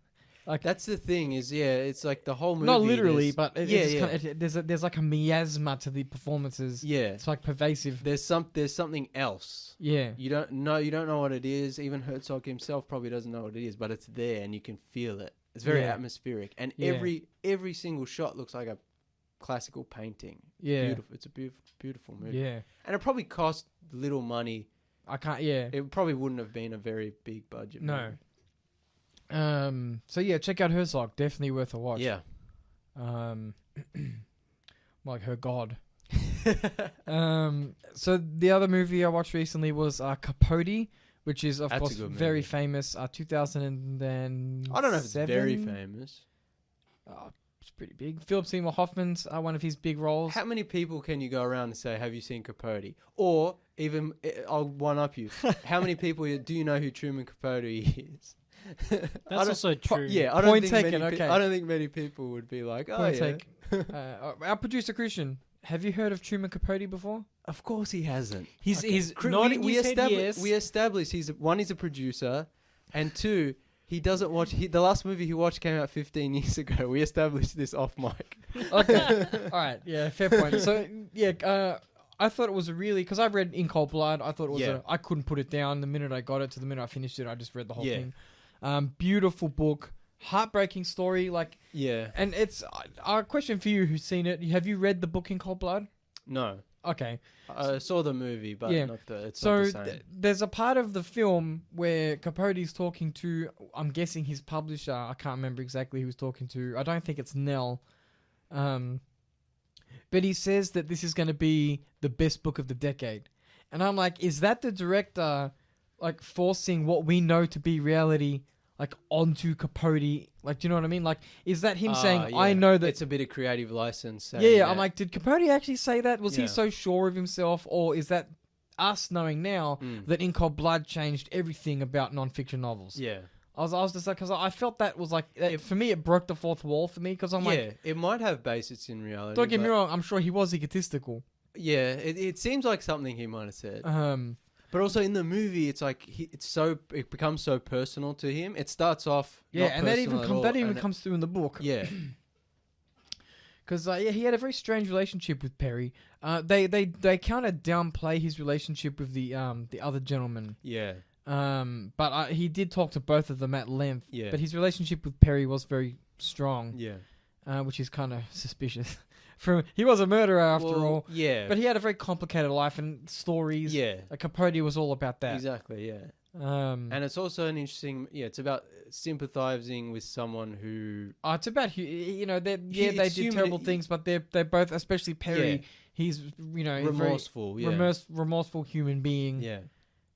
Like that's the thing is, it's like the whole movie. Not literally, but there's like a miasma to the performances. Yeah, it's like pervasive. There's something else. Yeah, you don't know what it is. Even Herzog himself probably doesn't know what it is, but it's there and you can feel it. It's very atmospheric, and every single shot looks like a classical painting. Yeah, beautiful. It's a beautiful movie. Yeah, and it probably cost little money. It probably wouldn't have been a very big budget movie. So check out Herzog. Definitely worth a watch. Yeah. Like her god. So the other movie I watched recently was Capote, which is of course very famous. 2007. I don't know if it's very famous. It's pretty big. Philip Seymour Hoffman's one of his big roles. How many people can you go around and say, have you seen Capote? Or even, I'll one-up you. How many people do you know who Truman Capote is? That's also true. I don't think many people would be like, Our producer Christian, have you heard of Truman Capote before? Of course he hasn't. He's nodding his head yes. We established he's a producer, and two, he doesn't watch. The last movie he watched came out 15 years ago. We established this off mic. Okay. All right. Yeah. Fair point. So I thought it was because I read In Cold Blood. I thought it was I couldn't put it down the minute I got it to the minute I finished it. I just read the whole thing. Beautiful book, heartbreaking story. And it's a question for you who's seen it. Have you read the book In Cold Blood? No. Okay. I saw the movie, but not the same. There's a part of the film where Capote's talking to, I'm guessing his publisher. I can't remember exactly who he's talking to. I don't think it's Nell. But he says that this is going to be the best book of the decade. And I'm like, is that the director forcing what we know to be reality onto Capote? Do you know what I mean? Is that him saying, I know that... It's a bit of creative license. I'm like, did Capote actually say that? Was he so sure of himself? Or is that us knowing now that In Cold Blood changed everything about non-fiction novels? Yeah. I was just like, because I felt that was for me, it broke the fourth wall for me, because I'm like... it might have basis in reality. Don't get me wrong, I'm sure he was egotistical. Yeah, it seems like something he might have said. But also in the movie, it's like it becomes so personal to him. It starts off and that even comes through in the book. Yeah, because he had a very strange relationship with Perry. They kind of downplay his relationship with the other gentleman. Yeah. But he did talk to both of them at length. Yeah. But his relationship with Perry was very strong. Yeah. Which is kind of suspicious. He was a murderer after all. Yeah. But he had a very complicated life and stories. Yeah. Capote was all about that. Exactly, yeah. And it's also an interesting... Yeah, it's about sympathizing with someone who... it's about... they did terrible things, but they're both... Especially Perry, he's, remorseful, remorseful human being. Yeah.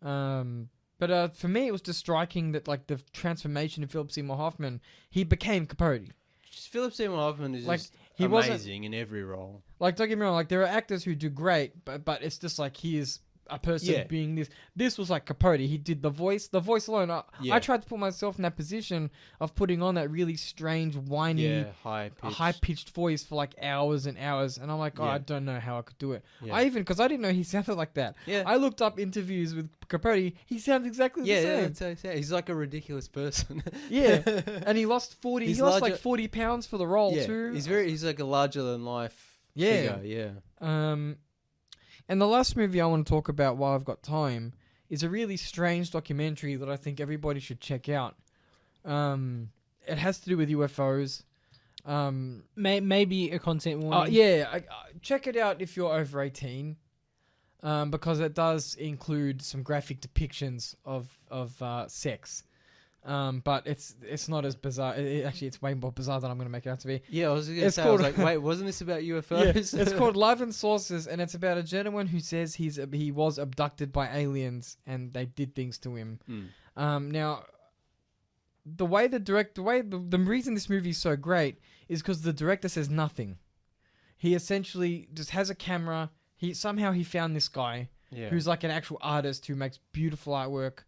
But But for me, it was just striking that like the transformation of Philip Seymour Hoffman, he became Capote. Philip Seymour Hoffman is Like, just he amazing in every role. Like, don't get me wrong, like there are actors who do great, but it's just like he is a person being this. This was like Capote. He did the voice alone. I tried to put myself in that position of putting on that really strange, whiny, high pitched voice for like hours and hours, and I'm like, I don't know how I could do it. Because I didn't know he sounded like that. I looked up interviews with Capote. He sounds exactly the same. That's how he's like a ridiculous person. And he lost 40. He lost like 40 pounds for the role too. He's like a larger than life figure. And the last movie I want to talk about while I've got time is a really strange documentary that I think everybody should check out. It has to do with UFOs. Maybe a content warning. Check it out if you're over 18, because it does include some graphic depictions of sex. But it's not as bizarre. It's way more bizarre than I'm going to make it out to be. Yeah, I was going to say, I was like, wait, wasn't this about UFOs? It's called Live and Sources, and it's about a gentleman who says he was abducted by aliens and they did things to him. Now, the reason this movie is so great is because the director says nothing. He essentially just has a camera. He found this guy who's like an actual artist who makes beautiful artwork.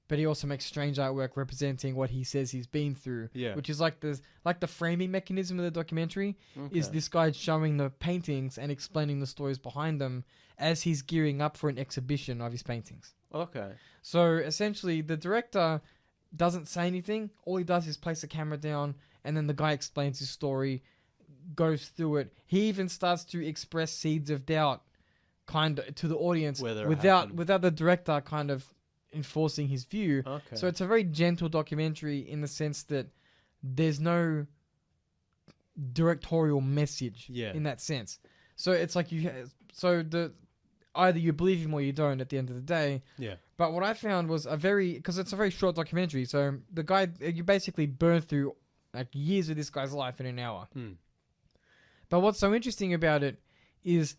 But he also makes strange artwork representing what he says he's been through. Which is like the framing mechanism of the documentary is this guy showing the paintings and explaining the stories behind them as he's gearing up for an exhibition of his paintings. Okay. So essentially the director doesn't say anything. All he does is place the camera down and then the guy explains his story, goes through it. He even starts to express seeds of doubt kind of to the audience without the director kind of enforcing his view. So it's a very gentle documentary in the sense that there's no directorial message in that sense. So it's like either you believe him or you don't at the end of the day. But what I found was because it's a very short documentary. So the guy, you basically burn through like years of this guy's life in an hour. But what's so interesting about it is,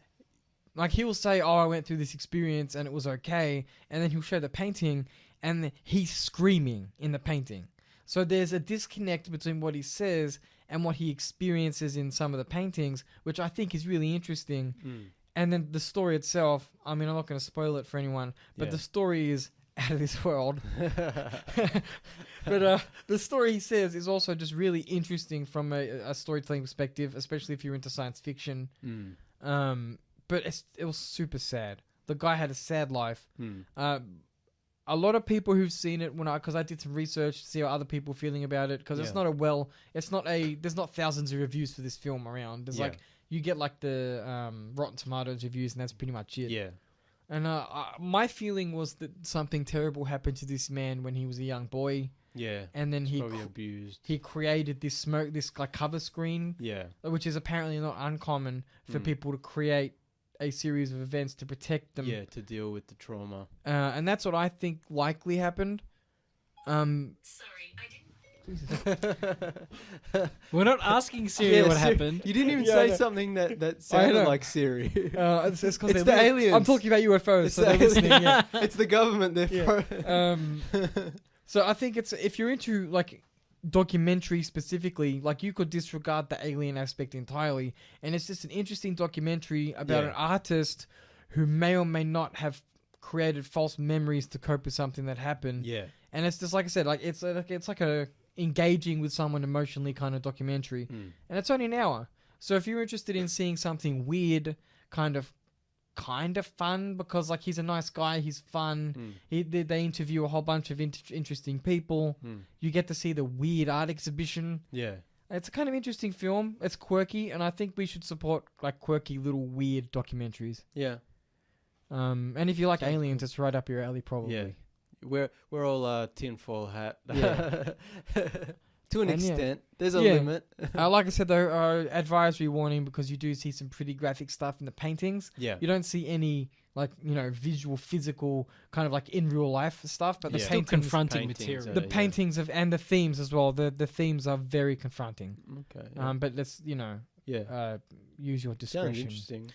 like, he will say, I went through this experience and it was okay. And then he'll show the painting and he's screaming in the painting. So there's a disconnect between what he says and what he experiences in some of the paintings, which I think is really interesting. And then the story itself, I mean, I'm not going to spoil it for anyone, but the story is out of this world. But the story he says is also just really interesting from a storytelling perspective, especially if you're into science fiction. But it was super sad. The guy had a sad life. A lot of people who've seen it, because I did some research to see how other people are feeling about it, because there's not thousands of reviews for this film around. There's you get like the Rotten Tomatoes reviews, and that's pretty much it. And my feeling was that something terrible happened to this man when he was a young boy. And then he probably abused. He created this like cover screen. Which is apparently not uncommon for people to create a series of events to protect them. To deal with the trauma. And that's what I think likely happened. Sorry, I didn't. We're not asking Siri what happened. You didn't even say something that sounded like Siri. It's the aliens. I'm talking about UFOs, so they're listening. It's the government. So I think if you're into like documentary specifically, like you could disregard the alien aspect entirely, and it's just an interesting documentary about an artist who may or may not have created false memories to cope with something that happened. And it's just like I said, like it's like a engaging with someone emotionally kind of documentary, and it's only an hour. So if you're interested in seeing something weird, kind of fun, because like he's a nice guy, he's fun. They interview a whole bunch of interesting people. You get to see the weird art exhibition. It's a kind of interesting film. It's quirky, and I think we should support like quirky little weird documentaries. And if you like aliens, it's right up your alley, probably. We're all tinfoil hat. To an extent. There's a limit. Like I said, though, advisory warning, because you do see some pretty graphic stuff in the paintings. You don't see any, like, visual, physical, kind of like in real life stuff. But the paintings, confronting material. The paintings and the themes as well. The themes are very confronting. Okay. But let's, use your discretion. Sounds interesting.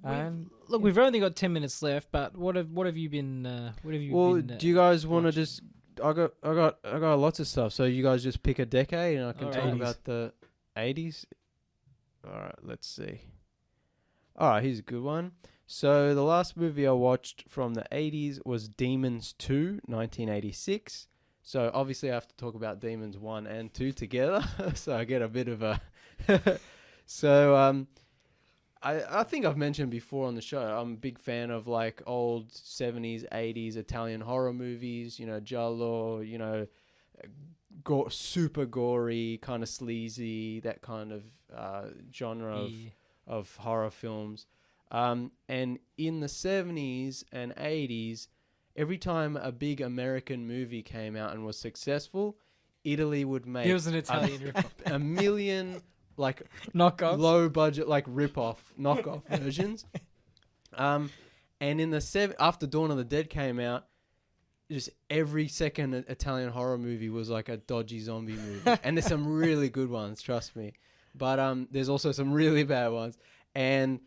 And Look, we've only got 10 minutes left, but what have you been? Well, do you guys want to watching? just? I got lots of stuff. So you guys just pick a decade, and I can All talk right. about the 80s. All right, let's see. All right, here's a good one. So the last movie I watched from the 80s was Demons 2, 1986. So obviously I have to talk about Demons 1 and 2 together. So I get a bit of a... So I think I've mentioned before on the show, I'm a big fan of like old 70s, 80s Italian horror movies, Giallo, super gory, kind of sleazy, that kind of genre of horror films. And in the 70s and 80s, every time a big American movie came out and was successful, Italy would make It was an Italian rip-off. a million like knockoffs. low budget like knockoff versions. And in the after Dawn of the Dead came out, just every second Italian horror movie was like a dodgy zombie movie. And there's some really good ones, trust me. But there's also some really bad ones. And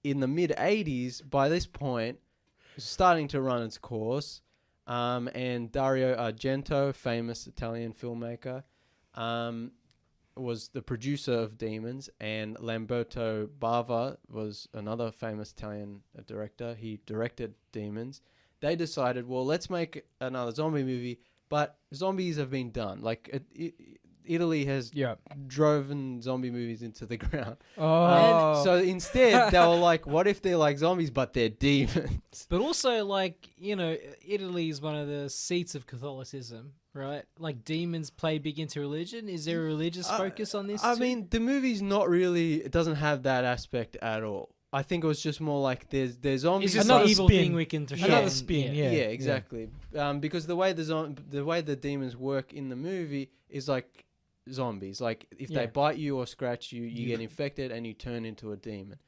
in the mid 80s, by this point, it's starting to run its course. And Dario Argento, famous Italian filmmaker, was the producer of Demons, and Lamberto Bava was another famous Italian director. He directed Demons. They decided, well, let's make another zombie movie, but zombies have been done. Like, Italy has driven zombie movies into the ground. Oh. And so instead, they were like, what if they're like zombies, but they're demons? But also, like, Italy is one of the seats of Catholicism, right? Like, demons play big into religion. Is there a religious focus on this I too? mean, the movie's not really, it doesn't have that aspect at all. I think it was just more like there's zombies. It's just Another an evil spin. thing we can throw Another in. spin, Yeah, yeah. exactly. Because the way the demons work in the movie is like zombies. Like if they bite you or scratch you, you get infected and you turn into a demon.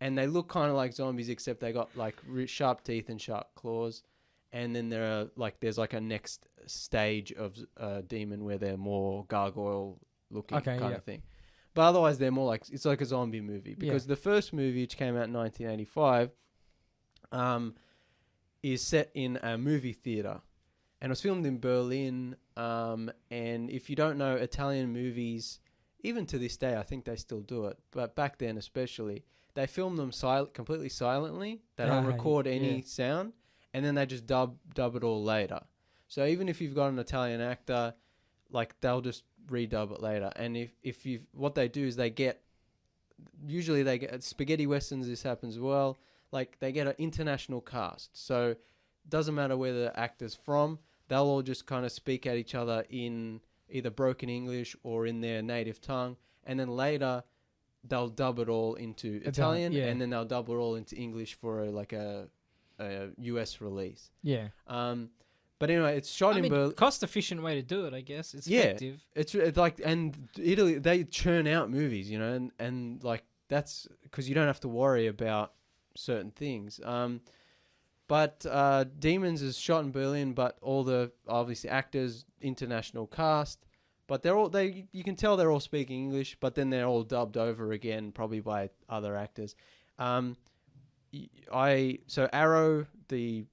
And they look kind of like zombies, except they got like sharp teeth and sharp claws. And then there's like a next stage of demon where they're more gargoyle looking kind of thing. But otherwise, they're more like, it's like a zombie movie. Because the first movie, which came out in 1985, is set in a movie theater. And it was filmed in Berlin. And if you don't know, Italian movies, even to this day, I think they still do it. But back then especially, they film them completely silently. They don't record any sound. And then they just dub it all later. So even if you've got an Italian actor, like they'll just redub it later. And if you what they do is usually they get spaghetti westerns. This happens as well. Like they get an international cast, so it doesn't matter where the actor's from. They'll all just kind of speak at each other in either broken English or in their native tongue, and then later they'll dub it all into Italian, and then they'll dub it all into English for a US release. Yeah. But anyway, it's shot in Berlin. Cost efficient way to do it, I guess. It's effective. It's like, and Italy, they churn out movies, and like that's because you don't have to worry about certain things. But Demons is shot in Berlin, but all the obviously actors, international cast, but you can tell they're all speaking English, but then they're all dubbed over again, probably by other actors. So Arrow, the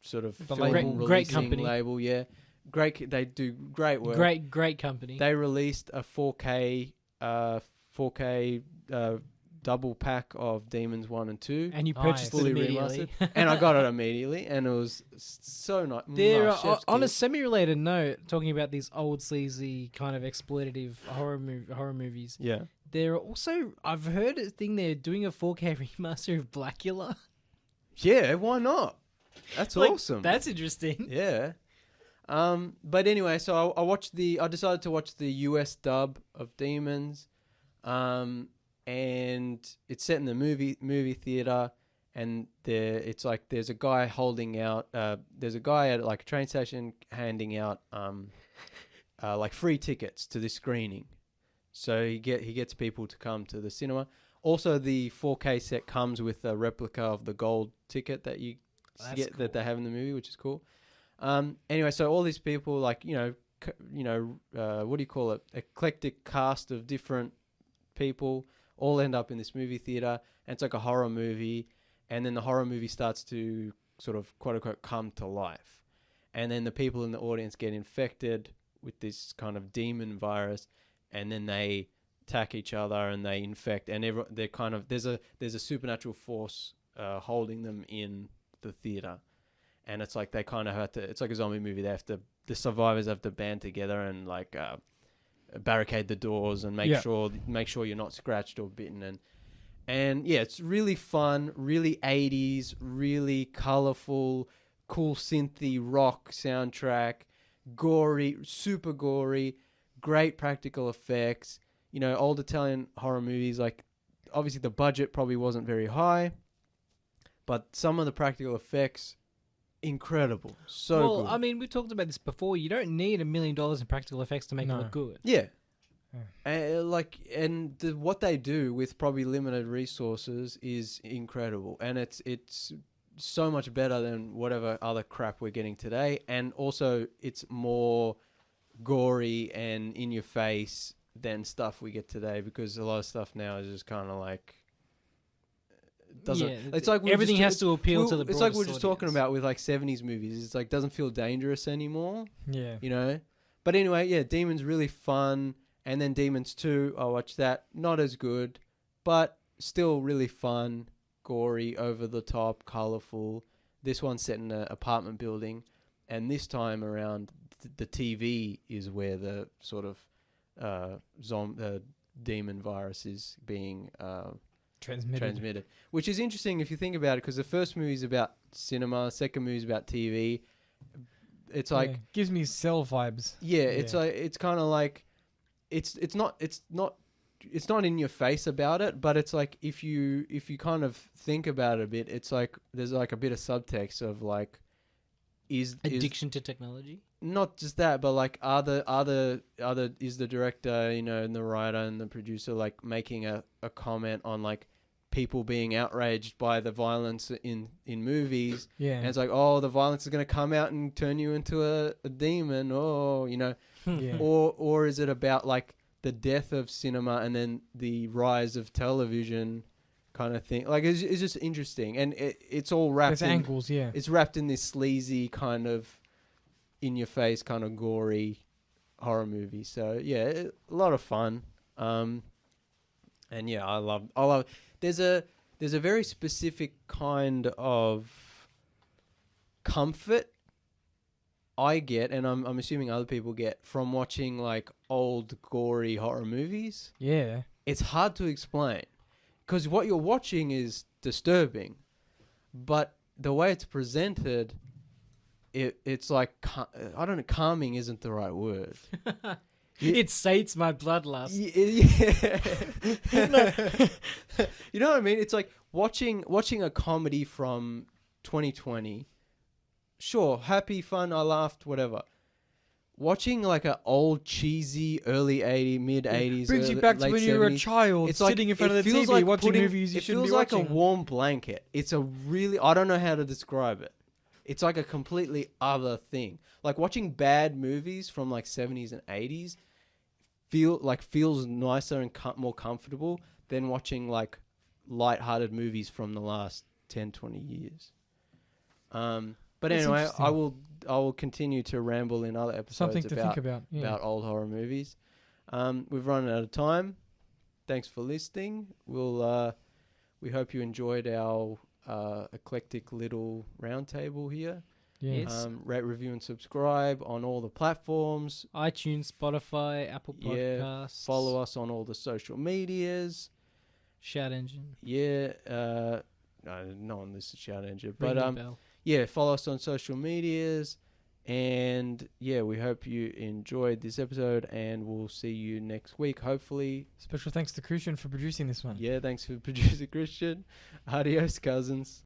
sort of film great company label, great. They do great work. Great company. They released a 4K double pack of Demons 1 and 2, and you purchased it fully immediately. remastered, and I got it immediately, and it was so nice. On a semi-related note, talking about these old sleazy kind of exploitative horror movies. Yeah. There are also, I've heard a thing they're doing a 4K remaster of Blackula. Yeah, why not? That's awesome. That's interesting. Yeah. But anyway, so I decided to watch the US dub of Demons. And it's set in the movie theater, and it's like there's a guy holding out there's a guy at like a train station handing out like free tickets to this screening. So he gets people to come to the cinema. Also, the 4K set comes with a replica of the gold ticket that you get that they have in the movie, which is cool. Anyway, so all these people, like what do you call it? Eclectic cast of different people, all end up in this movie theater, and it's like a horror movie, and then the horror movie starts to sort of quote unquote come to life, and then the people in the audience get infected with this kind of demon virus, and then they attack each other and they infect, and they're kind of there's a supernatural force holding them in the theater, and it's like they kind of have to. It's like a zombie movie. The survivors have to band together and like barricade the doors and make sure you're not scratched or bitten, and yeah, it's really fun, really 80s, really colorful, cool synthy rock soundtrack, gory, super gory, great practical effects. You know, old Italian horror movies, like obviously the budget probably wasn't very high, but some of the practical effects, incredible. So good. I mean, we talked about this before. You don't need $1 million in practical effects to make it look good. Yeah. What they do with probably limited resources is incredible, and it's so much better than whatever other crap we're getting today, and also it's more gory and in your face than stuff we get today, because a lot of stuff now is just kind of like doesn't. It's like everything has to appeal to the. It's like we're just talking about with like 70s movies. It's like doesn't feel dangerous anymore. Yeah, you know. But anyway, yeah, Demon's really fun. And then Demons 2, I watched that. Not as good, but still really fun, gory, over the top, colourful. This one's set in an apartment building. And this time around, the TV is where the sort of demon virus is being transmitted. Which is interesting if you think about it, because the first movie is about cinema, the second movie is about TV. It's like... gives me Cell vibes. Yeah, it's like it's kind of like... It's not in your face about it, but it's like if you kind of think about it a bit, it's like there's like a bit of subtext of like is addiction to technology. Not just that, but like other is the director, you know, and the writer and the producer like making a comment on like people being outraged by the violence in movies. Yeah. And it's like, oh, the violence is going to come out and turn you into a demon, or, you know. Yeah. Or is it about like the death of cinema and then the rise of television kind of thing? Like it's just interesting, and it's all wrapped. There's angles, yeah. It's wrapped in this sleazy kind of in your face kind of gory horror movie. So yeah, a lot of fun. And yeah, I love. There's a very specific kind of comfort I get, and I'm assuming other people get, from watching like old gory horror movies. Yeah. It's hard to explain, because what you're watching is disturbing, but the way it's presented, it's like, I don't know, calming isn't the right word. It sates my bloodlust. Yeah. You know what I mean? It's like watching a comedy from 2020. Sure, happy, fun, I laughed, whatever. Watching like an old, cheesy, early 80s, mid 80s, brings you back to when you were a child, it's sitting like, in front of the TV, like watching movies you shouldn't be watching. It feels like a warm blanket. It's a really, I don't know how to describe it. It's like a completely other thing. Like watching bad movies from like 70s and 80s feels nicer and more comfortable than watching like light-hearted movies from the last 10, 20 years. But anyway, I will continue to ramble in other episodes Something to think about old horror movies. We've run out of time. Thanks for listening. We hope you enjoyed our eclectic little roundtable here. Yes. Rate, review, and subscribe on all the platforms. iTunes, Spotify, Apple Podcasts. Follow us on all the social medias. Shout Engine. Yeah. No one listens to Shout Engine, Ring but the bell. yeah, follow us on social medias, and yeah, we hope you enjoyed this episode, and we'll see you next week, hopefully. Special thanks to Christian for producing this one. Yeah, thanks for producer Christian. Adios, cousins.